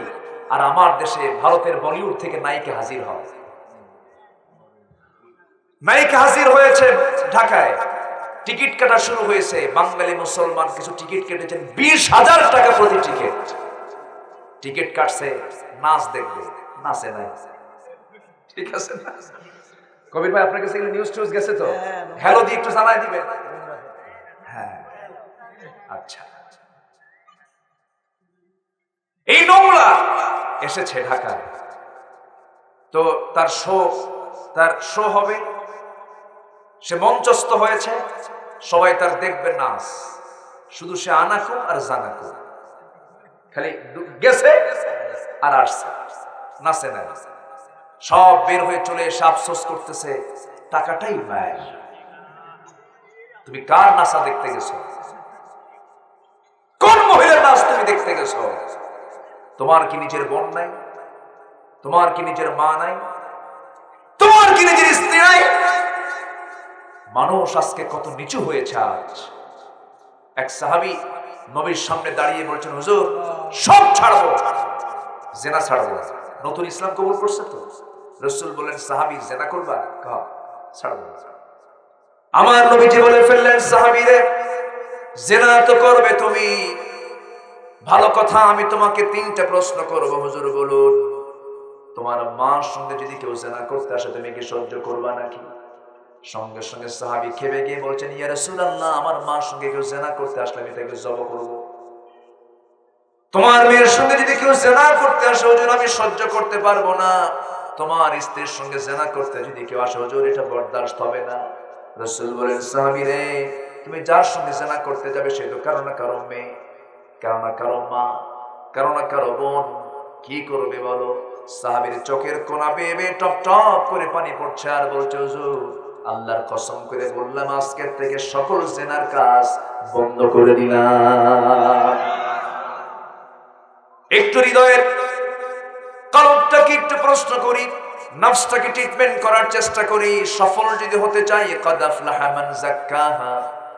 আর আমার দেশে ভারতের বলিউড থেকে নায়িকা হাজির হয়। নায়িকা হাজির হয়েছে ঢাকায়, টিকিট কাটা শুরু হয়েছে। বাঙালি মুসলমান কিছু টিকিট কেটেছেন 20,000 টাকা প্রতি টিকিট। টিকিট কাটছে নাচ দেখবে, নাচে নাই, ঠিক আছে না? কবির ভাই আপনার কাছে নিউজ টিউজ গেছে তো? হ্যালো দিয়ে একটু জানাই দিবেন। হ্যাঁ, আচ্ছা। এই নোংরা এসেছে ঢাকায়, তো তার শো হবে, সে মঞ্চস্থ হয়েছে, সবাই তার দেখবে নাচ। শুধু সে আনাকু আর জানাকু, খালি গেছে আর আসছে, নাচে নাই। সব বের হয়ে চলে এসে আফসোস করতেছে, টাকাটাই ব্যয়। তুমি কার নাচা দেখতে গেছো? কোন মহিলার নাচ তুমি দেখতে গেছো? তোমার কি নিজের বোন নাই? তোমার কি নিজের মা নাই? তোমার কি নিজের স্ত্রী নাই? মানুষ আজকে কত নিচু হয়েছে আজ। এক সাহাবী নবীর সামনে দাঁড়িয়ে বলছেন, হুজুর সব ছাড়বো, জেনা ছাড়বো। নতুন ইসলাম কবুল করছে তো। রাসূল বলেন, সাহাবী জেনা করবা? ছাড়বো। আমার নবীজি বলে ফেললেন, সাহাবীরে জেনা তো করবে তুমি, ভালো কথা, আমি তোমাকে 3টা প্রশ্ন করব। হুজুর বলুন, তোমার মার সঙ্গে যদি কেউ জেনা করতে আসে তুমি কি সহ্য করবা নাকি? সঙ্গে সঙ্গে সাহাবী খেপে গিয়ে বলছেন, ইয়া রাসূলুল্লাহ, আমার মার সঙ্গে কেউ জেনা করতে আসলে আমি তাকে জবাই করব। তোমার মেয়ের সঙ্গে যদি কেউ জেনা করতে আসে হুজুর, আমি সহ্য করতে পারবো না। তোমার স্ত্রীর সঙ্গে জেনা করতে যদি কেউ আসে হুজুর, এটা বরদাস্ত হবে না। রাসূল বলেন, সাহাবী রে, তুমি যার সঙ্গে জেনা করতে যাবে সে তো কারো না কারো মেয়ে, কারো না কারো মা, কারো না কারো বোন। কি করবে বলো? সাহাবীর চোখের কোনা বেয়ে বেয়ে টপ টপ করে পানি পড়ছে আর বলছে, হুজুর আল্লাহর কসম করে বললাম, আজকের থেকে সকল জেনার কাজ বন্ধ করে দিলাম। একটু হৃদয়ের কলবটাকে একটু প্রশ্ন করি, নফসটাকে ট্রিটমেন্ট করার চেষ্টা করি। সফল যদি হতে চাই, قد أفلح من زكاها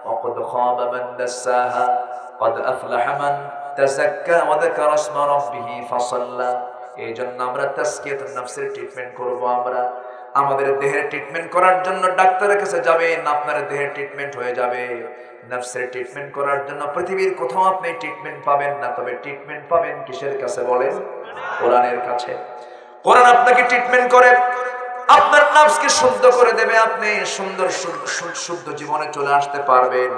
وقد خاب من دساها قد أفلح من تزكى وذكر اسم ربه فصلى। এই জন্য আমরা তাসকিয়াতুন নফসের ট্রিটমেন্ট করব। আমরা আমাদের দেহের ট্রিটমেন্ট করার জন্য ডাক্তারের কাছে যাবেন, আপনার দেহের ট্রিটমেন্ট হয়ে যাবে। নফসের ট্রিটমেন্ট করার জন্য পৃথিবীর কোথাও আপনি ট্রিটমেন্ট পাবেন না, তবে ট্রিটমেন্ট পাবেন কিসের কাছে বলেন? কোরআনের কাছে। কোরআন আপনাকে ট্রিটমেন্ট করে, আপনার নফসকে শুদ্ধ করে দেবে, আপনি সুন্দর শুদ্ধ জীবনে চলে আসতে পারবেন।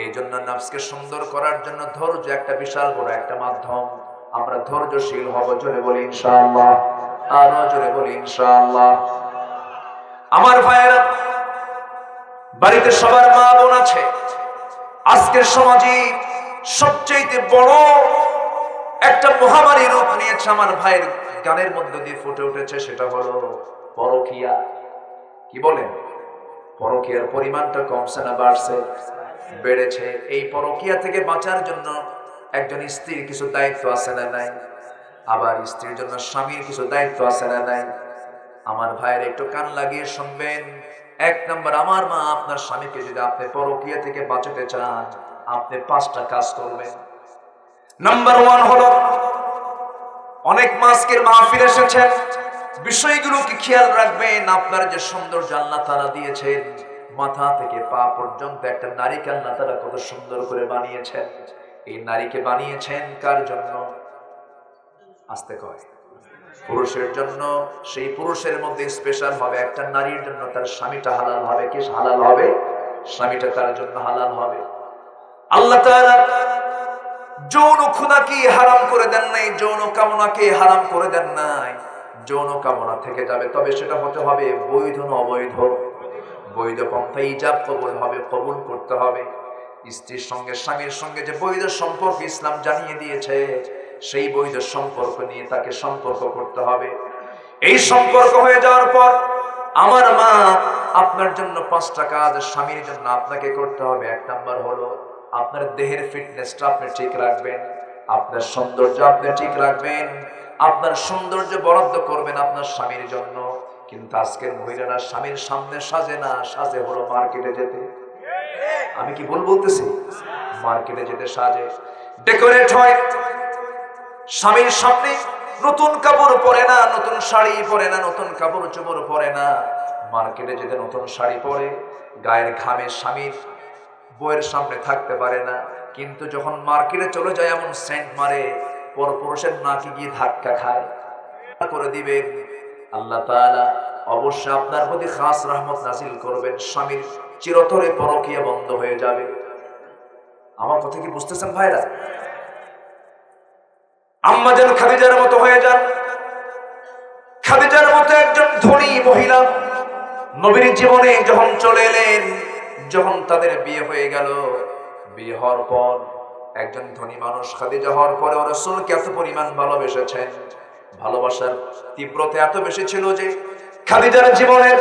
এই জন্য নফসকে সুন্দর করার জন্য ধৈর্য একটা বিশাল বড় একটা মাধ্যম। আমরা ধৈর্যশীল হব, জোরে বলি ইনশাআল্লাহ, আরো জোরে বলি ইনশাআল্লাহ। আমার ভাইয়েরা, বাড়িতে সবার মা বোন আছে। আজকের সমাজে সবচেয়ে বড় একটা মহামারী রূপ নিয়েছে, আমার ভাইয়ের গানের মধ্যে দিয়ে ফুটে উঠেছে, সেটা হলো পরকীয়া। কি বলেন? পরকীয়ার পরিমাণটা কমছে না বাড়ছে? বেড়েছে। এই পরকীয়া থেকে বাঁচার জন্য একজন স্ত্রীর কিছু দায়িত্ব আছে না নাই? আবার স্ত্রীর জন্য স্বামীর কিছু দায়িত্ব আছে না নাই? আমার ভাইয়ের একটু কান লাগিয়ে শুনবেন। এক নম্বর, আমার মা, আপনার স্বামীকে যদি আপনি পরকীয়া থেকে বাঁচাতে চান, আপনি 5টা কাজ করবেন। নাম্বার 1 হলো, অনেক মাসকের মাহফিল এসেছেন, বিষয়গুলো কি খেয়াল রাখবেন। আপনার যে সৌন্দর্য আল্লাহ তাআলা দিয়েছেন, মাথা থেকে পা পর্যন্ত একটা নারীকে আল্লাহ তাআলা কত সুন্দর করে বানিয়েছেন। এই নারীকে বানিয়েছেন কার জন্য? আস্তে কয়, পুরুষের জন্য। সেই পুরুষের মধ্যে স্পেশাল হবে একটা নারীর জন্য তার স্বামীটা হালাল হবে। কি হালাল হবে? স্বামীটা তার জন্য হালাল হবে। আল্লাহ তাআলা যৌন ক্ষুধাকে হারাম করে দেন নাই, যৌন কামনাকে হারাম করে দেন নাই। যৌন কামনা থেকে যাবে, তবে সেটা হতে হবে বৈধ না অবৈধ? বৈধ পন্থায় ইজাব কবুল হবে, কবুল করতে হবে। স্ত্রীর সঙ্গে স্বামীর সঙ্গে যে বৈধ সম্পর্ক ইসলাম জানিয়ে দিয়েছে, সেই বৈধ সম্পর্ক নিয়ে তাকে সম্পর্ক করতে হবে। এই সম্পর্ক হয়ে যাওয়ার পর, আমার মা, আপনার জন্য 5টা কাজ স্বামীর জন্য আপনাকে করতে হবে। 1 নাম্বার হলো, আপনার দেহের ফিটনেসটা আপনি ঠিক রাখবেন, আপনার সৌন্দর্য আপনি ঠিক রাখবেন। আপনার সৌন্দর্য বরাদ্দ করবেন আপনার স্বামীর জন্য। কিন্তু আজকের মহিলারা স্বামীর সামনে সাজে না, সাজে হলো মার্কেটে যেতে। আমি কি ভুল বলতেছি? মার্কেটে যেতে সাজে, ডেকোরেট হয়। স্বামীর সামনে নতুন কাপড় পরে না, নতুন শাড়ি পরে না, নতুন কাপড় চোপড় পরে না। মার্কেটে যেতে নতুন শাড়ি পরে, গায়ের ঘামে স্বামীর বউয়ের সামনে থাকতে পারে না। কিন্তু যখন মার্কেটে চলে যায়, এমন সেন্ট মারে, পরপুরুষের নাকি গিয়ে ধাক্কা খায়। করে দিবেন আল্লাহ তাআলা অবশ্যই আপনার প্রতি খাস রহমত নাজিল করবেন। স্বামীর চিরতরে পরকীয়া বন্ধ হয়ে যাবে। আমার কথা কি বুঝতেছেন ভাইরা? আম্মা যেন খাদিজার মতো হয়ে যান। খাদিজার মতো একজন ধনী মহিলা নবীর জীবনে যখন চলে এলেন, যখন তাদের বিয়ে হয়ে গেল, বিয়ে হওয়ার পর একজন ধনী মানুষ খাদিজা হওয়ার পরে রাসূলকে এত পরিমাণ ভালোবেসেছেন। ভালোবাসার তীব্রতা এত বেশি ছিল যে খাদিজার জীবনের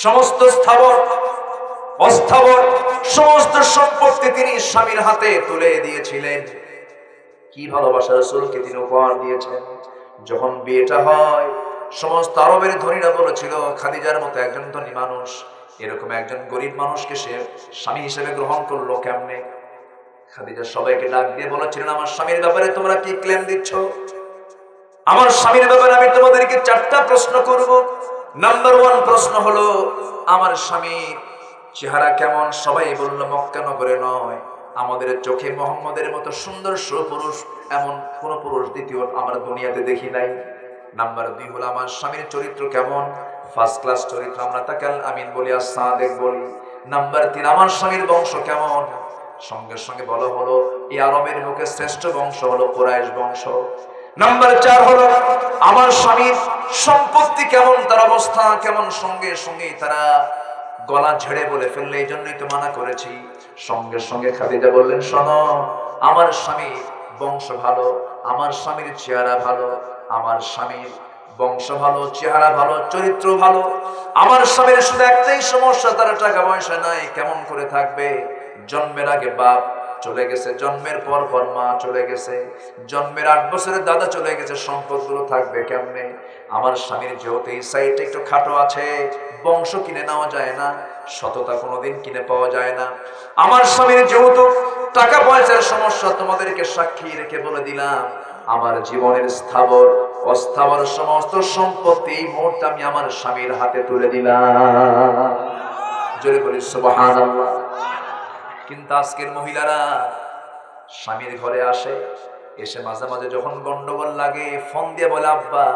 সমস্ত স্থাবর অস্থাবর সমস্ত সম্পত্তি তিনি স্বামীর হাতে তুলে দিয়েছিলেন। কি ভালোবাসা রাসূলকে তিনি উপহার দিয়েছেন। যখন বিয়েটা হয়, সমস্ত আরবের ধনীরা বলেছিল, খাদিজার মতো একজন ধনী মানুষ এরকম একজন গরিব মানুষকে সে স্বামী হিসেবে গ্রহণ করলো কেমনে? খাদিজা সবাইকে ডাক দিয়ে বলেছিলেন, আমার স্বামীর ব্যাপারে তোমরা কি ক্লেম দিচ্ছ? আমার স্বামীর ব্যাপারে আমি তোমাদেরকে 4টা প্রশ্ন করব। নাম্বার 1 প্রশ্ন হলো, আমার স্বামীর চেহারা কেমন? সবাই বলল, মক্কা নগরে নয়, আমাদের চোখে মুহাম্মদের মতো সুন্দর সুপুরুষ এমন কোন পুরুষ দ্বিতীয় আমরা দুনিয়াতে দেখি নাই। নাম্বার 2 হলো, আমার স্বামীর চরিত্র কেমন? ফার্স্ট ক্লাস চরিত্র, আমরা তাকে আল আমিন বলি, আর সাদেক বলি। নাম্বার 3, আমার স্বামীর বংশ কেমন? সঙ্গে সঙ্গে বলা হলো, এই আরবের মুখে শ্রেষ্ঠ বংশ হলো কুরাইশ বংশ। নাম্বার 4 হলো, আমার স্বামীর সম্পত্তি কেমন, তার অবস্থা কেমন? সঙ্গে সঙ্গে তারা গলা ঝেড়ে বলে ফেললে, এই জন্যই তো মানা করেছি। সঙ্গে সঙ্গে খাদিজা বললেন, শোনো, আমার স্বামীর বংশ ভালো, আমার স্বামীর চেহারা ভালো, আমার স্বামীর বংশ ভালো, চেহারা ভালো, চরিত্র ভালো। আমার স্বামীর শুধু একটাই সমস্যা, তার টাকা পয়সা নাই। কেমন করে থাকবে? জন্মের আগে বাপ চলে গেছে, জন্মের পর পর মা চলে গেছে, জন্মের 8 বছরের দাদা চলে গেছে, সম্পদগুলো থাকবে কেমনে? আমার স্বামীর যেহেতু এই সাইডে একটু খাটো আছে, বংশ কিনে নেওয়া যায় না, সততা কোনোদিন কিনে পাওয়া যায় না। আমার স্বামীর যেহেতু টাকা পয়সার সমস্যা, তোমাদেরকে সাক্ষী রেখে বলে দিলাম, আমার জীবনের স্থাবর অস্থাবর সমস্ত সম্পত্তি এই মুহূর্তে আমি আমার স্বামীর হাতে তুলে দিলাম। জোরে বলি সুবহানাল্লাহ। কিন্তু আজকের মহিলারা স্বামীর ঘরে আসে, এসে মাঝে মাঝে যখন গন্ডগোল লাগে ফোন দিয়ে বলে, আব্বা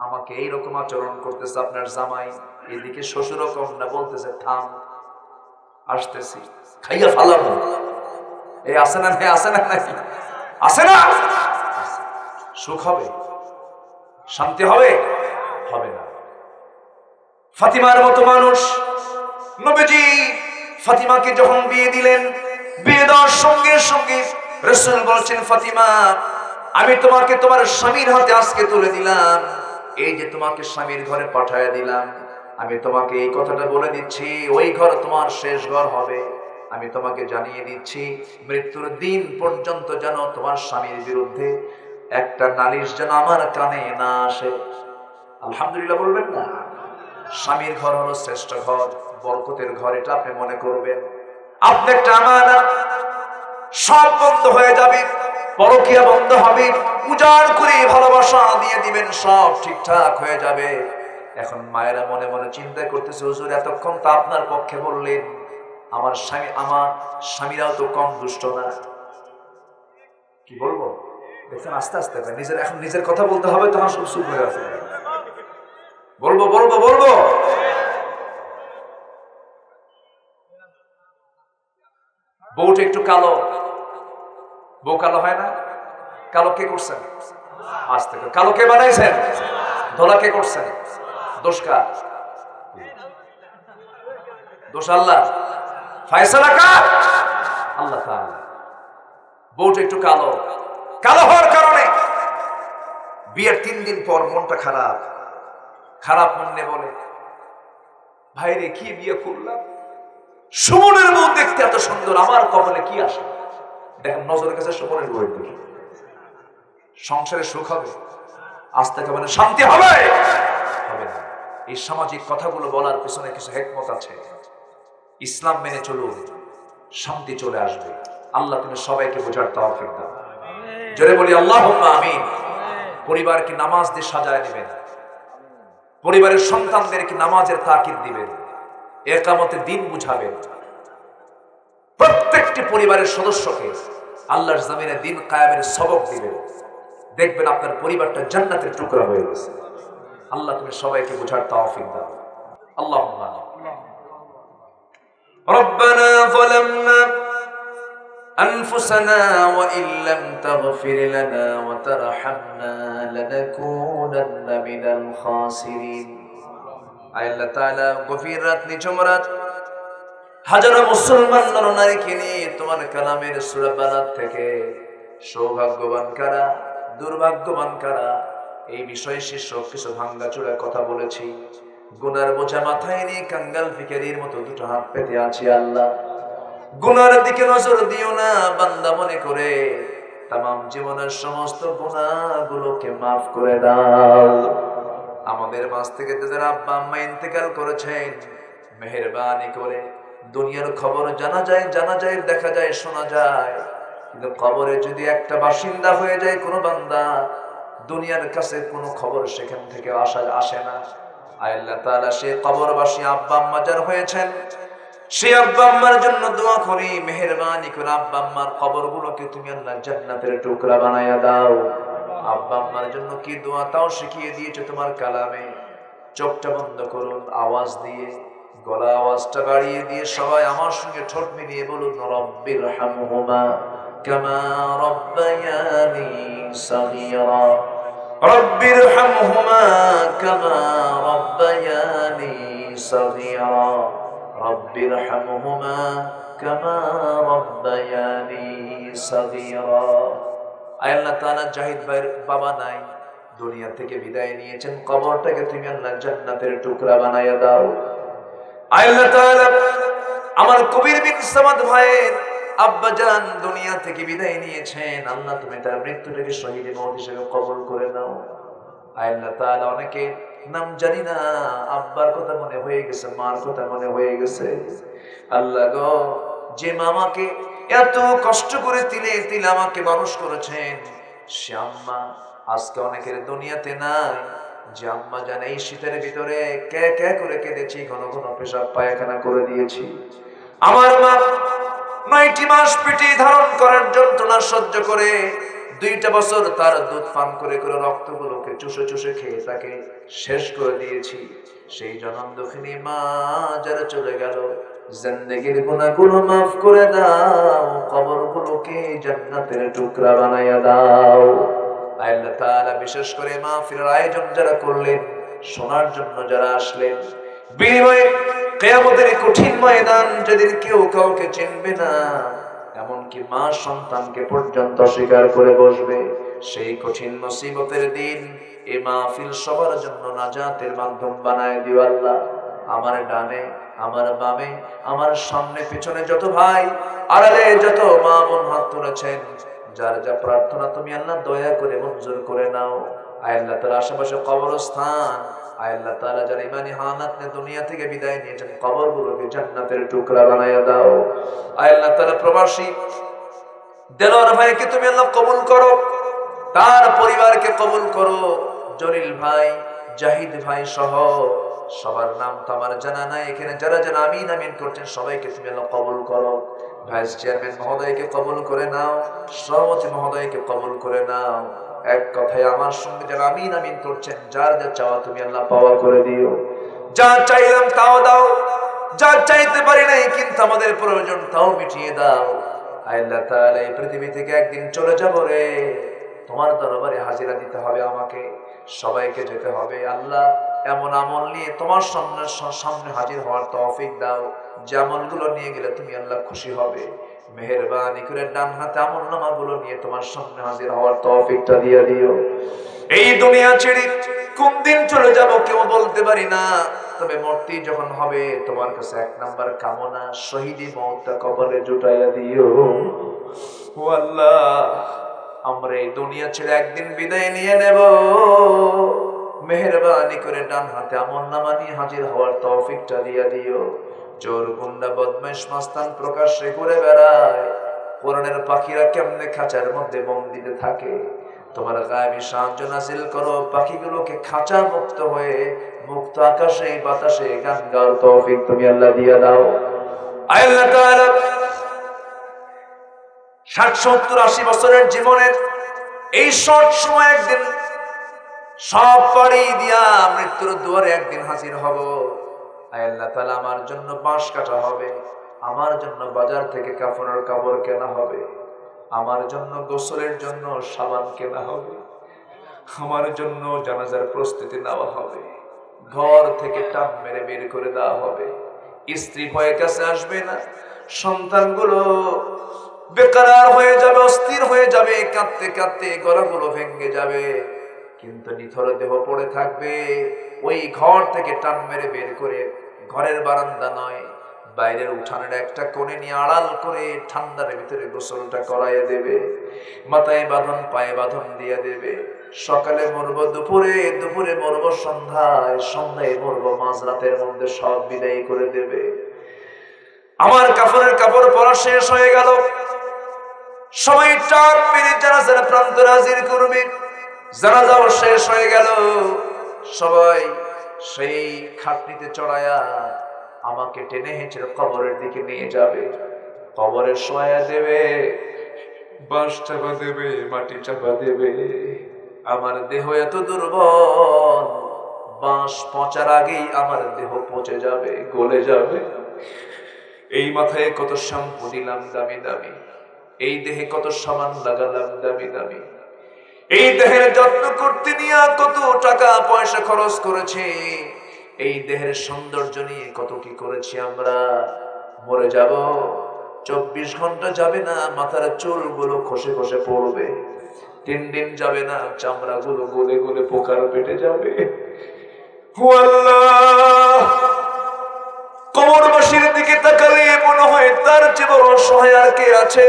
আমাকে এইরকম আচরণ করতেছে আপনার জামাই, এদিকে শ্বশুর কন্যা বলতেছে থাম, আসতেছি, খাইয়া ফালাবো। এই আসে না, আসে না, নাকি আসে না? সুখ হবে, শান্তি হবে? হবে না। ফাতিমার মতো মানুষ, নবীজি ফাতিমাকে যখন বিয়ে দিলেন, বিয়ে দেওয়ার সঙ্গে সঙ্গে রাসূল বলছেন, ফাতিমা আমি তোমাকে তোমার স্বামীর হাতে আজকে তুলে দিলাম, এই যে তোমাকে স্বামীর ঘরে পাঠায় দিলাম, আমি তোমাকে এই কথাটা বলে দিচ্ছি, ওই ঘর তোমার শেষ ঘর হবে। আমি তোমাকে জানিয়ে দিচ্ছি, মৃত্যুর দিন পর্যন্ত যেন তোমার স্বামীর বিরুদ্ধে একটা নালিশ যেন আমার কানে না আসে। আলহামদুলিল্লাহ বলবেন না? স্বামীর ঘর হলো শ্রেষ্ঠ ঘর, বরকতের ঘর, এটা আপনি মনে করবেন। আপনি একটা আমানত, সব বন্ধ হয়ে যাবে, পরকীয়া বন্ধ হবে, উজাড় করে ভালোবাসা দিয়ে দিবেন, সব ঠিকঠাক হয়ে যাবে। এখন মায়েরা মনে মনে চিন্তা করতেছে, হুজুর এতক্ষণ তো আপনার পক্ষে বললেন, আমার স্বামীরাও তো কম দুষ্ট না। কি বলবো দেখেন, আস্তে আস্তে এখন নিজের কথা বলতে হবে, তখন সব চুপ হয়ে আছে। বলবো বলবো বলবো বউটা একটু কালো, বউ কালো হয় না? কালো কে করছেন? আজ থেকে কালো কে বানাইছেন? ধোলা কে করছেন? দোষ কার? দোষ আল্লাহ। ফয়সালা কার? আল্লাহ তাআলা। বউটা একটু কালো, কালো হওয়ার কারণে বিয়ের 3 দিন পর মনটা খারাপ, খারাপ মন নিয়ে বলে, ভাই রে কি বিয়ে করলাম, সুমনের বউ দেখতে এত সুন্দর, আমার কপালে কি আসে? দেখেন নজরের কাছে সুমনের বউ, সংসারে সুখ হবে? আজ থেকে মানে শান্তি হবে? হবে না। এই সামাজিক কথাগুলো বলার পিছনে কিছু হিকমত আছে। ইসলাম মেনে চলুন, শান্তি চলে আসবে। আল্লাহ তুমি সবাইকে বোঝার তৌফিক দাও। জোরে বলি আল্লাহুম্মা আমিন। পরিবারকে নামাজ দিয়ে সাজায় দিবেন, পরিবারের সন্তানদেরকে নামাজের তাকিদ দিবেন, ইকামতের দিন বুঝাবেন। প্রত্যেকটি পরিবারের সদস্যকে আল্লাহর জমিনে দিন কায়েমের সবক দিবেন। দেখবেন আপনার পরিবারটা জান্নাতের টুকরা হয়ে গেছে। আল্লাহ তুমি সবাইকে বোঝার তৌফিক দাও। আল্লাহুম্মা রব্বানা যালামনা আনফুসানা ওয়া ইল্লাম তাগফির লানা ওয়া তারহামনা লানাকুনান্না মিনাল খাসিরিন। আল্লাহ তাআলা গভীর রাত, নিঝুম রাত, হাজারো মুসলমান নরনারীকে নিয়ে তোমার কালামের সূরা বালাদ থেকে সৌভাগ্যবান কারা, দুর্ভাগ্যবান কারা, এই বিষয়ে শীর্ষক কিছু ভাঙ্গাচোরা কথা বলেছি। গুনার বোঝা মাথায় নিয়ে কাঙ্গাল ভিখারির মতো দুটো হাত পেতে আছি। আল্লাহ গুনার দিকে নজর দিও না, বান্দা মনে করে তামাম জীবনের সমস্ত গুনাহগুলোকে মাফ করে দাও। আমাদের মাঝ থেকে যাদের আব্বা আম্মা ইন্তেকাল করেছেন, মেহেরবানি করে দুনিয়ার খবর জানা যায়, দেখা যায়, শোনা যায়, কিন্তু কবরে যদি একটা বাসিন্দা হয়ে যায় কোনো বান্দা, দুনিয়ার কাছে কোনো খবর সেখান থেকে আসে না। আল্লাহ তাআলা সেই কবরবাসী আব্বা আম্মা যারা হয়েছেন, সেই আব্বা আম্মার জন্য দোয়া করি, মেহেরবানি করে আব্বা আম্মার কবরগুলোকে তুমি আল্লাহ জান্নাতের টুকরা বানায়া দাও। আব্বা আম্মার জন্য কি দোয়া তাও শিখিয়ে দিয়েছে তোমার কালামে। চোখটা বন্ধ করুন, আওয়াজ দিয়ে, গলা আওয়াজটা বাড়িয়ে দিয়ে সবাই আমার সঙ্গে ঠোঁট মিলিয়ে বলুন, রব্বিরহামহুমা কামা রব্বায়ানি সগীরা। রব্বিরহামহুমা কামা রব্বায়ানি সগীরা। রব্বিরহামহুমা কামা রব্বায়ানি সগীরা। আল্লাহ তাআলা জাহিদ ভাইয়ের বাবা নাই, দুনিয়া থেকে বিদায় নিয়েছেন, কবরটাকে তুমি আল্লাহ জান্নাতের টুকরা বানায়া দাও। আল্লাহ তাআলা আমার কবির বিন সামাদ ভাইয়ের আব্বা জান দুনিয়া থেকে বিদায় নিয়েছেন, আল্লাহ তুমি তার মৃত্যুটাকে শহীদের মওত হিসেবে কবুল করে নাও। আল্লাহ তাআলা অনেকে নাম জানি না, আব্বার কথা মনে হয়ে গেছে, মার কথা মনে হয়ে গেছে। আল্লাহ গো, যে মামাকে এত কষ্ট করে তিলে তিলে আমাকে মানুষ করেছেন, সে আম্মা আজকে অনেকের দুনিয়াতে নাই। যে আম্মা জানে এই শীতের ভিতরে কে কে করে কেঁদেছি, ঘন ঘন পেশাব পায়খানা করে দিয়েছি। আমার মা 9টি মাস পেটে ধারণ করার যন্ত্রণা সহ্য করে 2টা বছর তার দুধ পান করে করে রক্তগুলোকে চুষে চুষে খেয়ে তাকে শেষ করে দিয়েছি। সেই জনম দুঃখিনী মা যারা চলে গেল, জিন্দেগির গুনাহগুলো মাফ করে দাও, কবরগুলোকে জান্নাতের টুকরা বানাইয়া দাও। আল্লাহ তাআলা বিশেষ করে মাহফিলের আয়োজন যারা করলেন, শোনার জন্য যারা আসলেন, বিনিময়ে কিয়ামতের কঠিন ময়দান যেদিন কেউ কাউকে চিনবে না, এমনকি মা সন্তানকে পর্যন্ত স্বীকার করে বসবে, সেই কঠিন মুসিবতের দিন এই মাহফিল সবার জন্য নাজাতের মাধ্যম বানায় দিও আল্লাহ। আমার ডানে, আমার বামে, আমার সামনে পিছনে যত ভাই, আড়ালে যত মা বোন হাত তুলেছেন, যার যা প্রার্থনা তুমি আল্লাহ দয়া করে মঞ্জুর করে নাও। আয় আল্লাহ তার আশেপাশে কবরস্থান, আয় আল্লাহ তাআলা যারা ইমানি হালাত নিয়ে দুনিয়া থেকে বিদায় নিয়েছেন, কবরগুলোকে জান্নাতের টুকরা বানায়া দাও। আয় আল্লাহ তাআলা প্রবাসী দেলোয়ার ভাইকে তুমি আল্লাহ কবুল করো, তার পরিবারকে কবুল করো। জলিল ভাই, জাহিদ ভাই সহ সবার নাম তো আমার জানা নাই, এখানে যারা যারা আমিন আমিন করছেন সবাইকে তুমি আল্লাহ কবুল করো। ভাইস চেয়ারম্যান মহোদয়কে কবুল করে নাও, সভাপতি মহোদয়কে কবুল করে নাও। এক কথায় আমার সঙ্গে যারা আমিন আমিন করছেন, যার যা চাওয়া তুমি আল্লাহ পাওয়া করে দিও। যা চাইলাম তাও দাও, যা চাইতে পারি নাই কিন্তু আমাদের প্রয়োজন তাও মিটিয়ে দাও। আল্লাহ তাআলা এই পৃথিবী থেকে একদিন চলে যাব রে, তোমার দরবারে হাজিরা দিতে হবে আমাকে, সবাইকে যেতে হবে। আল্লাহ এমন আমল নিয়ে তোমার সামনে হাজির হওয়ার তৌফিক দাও, যে আমলগুলো নিয়ে গেলে তুমি আল্লাহ খুশি হবে। মেহেরবানি করে ডান হাতে আমলনামাগুলো নিয়ে তোমার সামনে হাজির হওয়ার তৌফিকটা দিয়ে দিও। এই দুনিয়া ছেড়ে কোন দিন চলে যাব কেউ বলতে পারি না, তবে মরতে যখন হবে তোমার কাছে এক নাম্বার কামনা শহীদি মওতটা কবরে জুটাইয়া দিও। ও আল্লাহ, আমরা এই দুনিয়া ছেড়ে একদিন বিদায় নিয়ে নেব, মেহেরবানি করে ডান হাতে আমলনামা নিয়ে হাজির হওয়ার তৌফিকটা দিয়ে দিও। চোর গুন্ডা বদমাইশ মাস্তান প্রকাশ্যে ঘুরে বেড়ায়, কোরআনের পাখিরা কেমনে খাঁচার মধ্যে বন্দিতে থাকে, তোমার গায়েবী সাহায্য নাযিল করো, পাখিগুলোকে খাঁচা মুক্ত হয়ে মুক্ত আকাশে বাতাসে গান গাওয়ার তৌফিক তুমি আল্লাহ দিয়ে দাও। আল্লাহ তাআলা 60, 70, 80 বছরের জীবনের এই শর্ট সময় একদিন সব পাড়ি দিয়া মৃত্যুর দুয়ারে একদিন হাজির হব। আল্লাহ তাআলা আমার জন্য বাঁশ কাটা হবে, আমার জন্য বাজার থেকে কাফনের কাপড় কেনা হবে, আমার জন্য গোসলের জন্য সাবান কেনা হবে, আমার জন্য জানাজার প্রস্তুতি নেওয়া হবে, ঘর থেকে টান মেরে বের করে দেওয়া হবে, স্ত্রী ভয়ে কাছে আসবে না, সন্তানগুলো বেকার হয়ে যাবে, অস্থির হয়ে যাবে, কাঁদতে কাঁদতে গলাগুলো ভেঙে যাবে, কিন্তু নিথর দেহ পড়ে থাকবে। ওই ঘর থেকে টান মেরে বের করে ঘরের বারান্দা নয়, বাইরের উঠানের একটা কোণে নিয়ে আড়াল করে ঠান্ডার ভিতরে গোসলটা করাইয়া দেবে, মাথায় বাঁধন পায়ে বাঁধন দিয়ে দেবে। সকালে মরবো দুপুরে, দুপুরে মরবো সন্ধ্যায়, সন্ধ্যায় মরবো মাঝরাতের মধ্যে, সব বিদায় করে দেবে। আমার কাফনের কাপড় পরা শেষ হয়ে গেল, সবাই টান মেরে জানাজার প্রান্তর হাজির করবে, জানাজাও শেষ হয়ে গেল, সবাই সেই খাটনিতে চড়ায়া আমাকে টেনে হেঁচড়ে কবরের দিকে নিয়ে যাবে, কবরে শোয়া দেবে, বাঁশ চাপা দেবে, মাটি চাপা দেবে। আমার দেহ এত দুর্বল, বাঁশ পচার আগেই আমার দেহ পচে যাবে, গলে যাবে। এই মাথায় কত শ্যাম্পু দিলাম দামি দামি, এই দেহে কত সাবান লাগালাম দামি দামি, এই দেহের যত্ন করতে নিয়ে কত টাকা পয়সা খরচ করেছে, এই দেহের সৌন্দর্য নিয়ে কত কি করেছি আমরা। মরে যাব, 24 ঘন্টা যাবে না মাথার চুলগুলো খসে খসে পড়বে, 3 দিন যাবে না চামড়াগুলো গলে গলে পোকার পেটে যাবে। ও আল্লাহ, কবরবাসীর দিকে তাকালে মনে হয় তার চেয়ে বড় অসহায় আর কে আছে।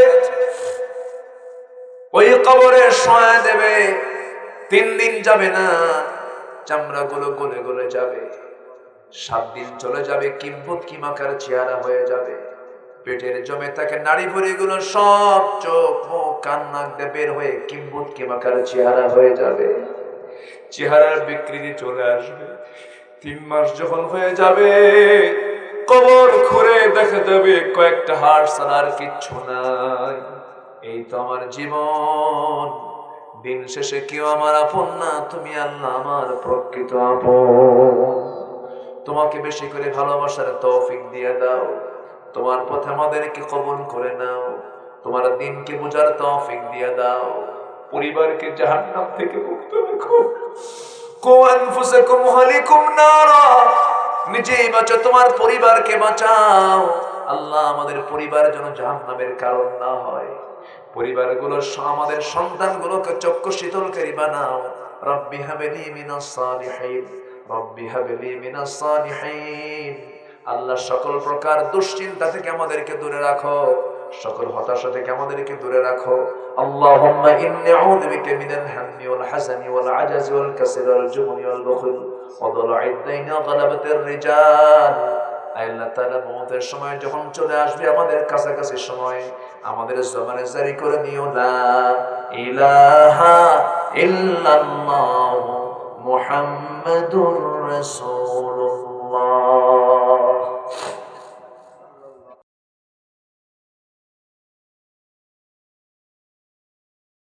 ওই কবরে শোয়া দেবে, 3 দিন যাবে না চামড়াগুলো গলে গলে যাবে, 7 দিন চলে যাবে, কিম্ভূত কিমাকার চেহারা হয়ে যাবে, পেটের জমে থাকে নাড়ি ভুঁড়িগুলো সব চোখ মুখ কান নাক দিয়ে বের হয়ে কিম্ভূত কিমাকার চেহারা হয়ে যাবে, চেহারার বিকৃতি চলে আসবে। 3 মাস যখন হয়ে যাবে, কবর খুঁড়ে দেখা যাবে কয়েকটা হাড় ছাড়া আর কিচ্ছু নাই। এই তো আমার জীবন। দিন শেষে কেউ আমার আপন না, তুমি আল্লাহ আমার প্রকৃত আপন। তোমাকে বেশি করে ভালোবাসার তৌফিক দিয়ে দাও। তোমার পথে আমাদেরকে কবুল করে নাও। তোমার দিনকে বোঝার তৌফিক দিয়ে দাও। পরিবারকে জাহান্নাম থেকে মুক্ত রাখো। কু আনফুসাকুম ওয়াহলিকুম নারা, নিজেই বাঁচো, তোমার পরিবারকে বাঁচাও। আল্লাহ আমাদের পরিবার যেন জাহান্নামের কারণ না হয়। পরিবারগুলো আমাদের সন্তানগুলোকে চক্ষু শীতলকারী বানাও। রব্বি হাবলি মিনাস সালিহিন, রব্বি হাবলি মিনাস সালিহিন। আল্লাহ সকল প্রকার দুশ্চিন্তা থেকে আমাদেরকে দূরে রাখো, সকল হতাশা থেকে আমাদেরকে দূরে রাখো। আল্লাহুম্মা ইন্নী আউযু বিকা মিনাল হাম্মি ওয়াল হাযানি ওয়াল আজাজি ওয়াল কাসলি ওয়াল জুবনি ওয়াল বুখল ওয়া দালা'id দাইনি ওয়া গালাবাতির রিজাল। আল্লাহ তাআলা মওতের সময় যখন চলে আসবে আমাদের কাছাকাছি সময়, আমাদের জবানে জারি করে দিও লা ইলাহা ইল্লাল্লাহু মুহাম্মাদুর রাসূলুল্লাহ।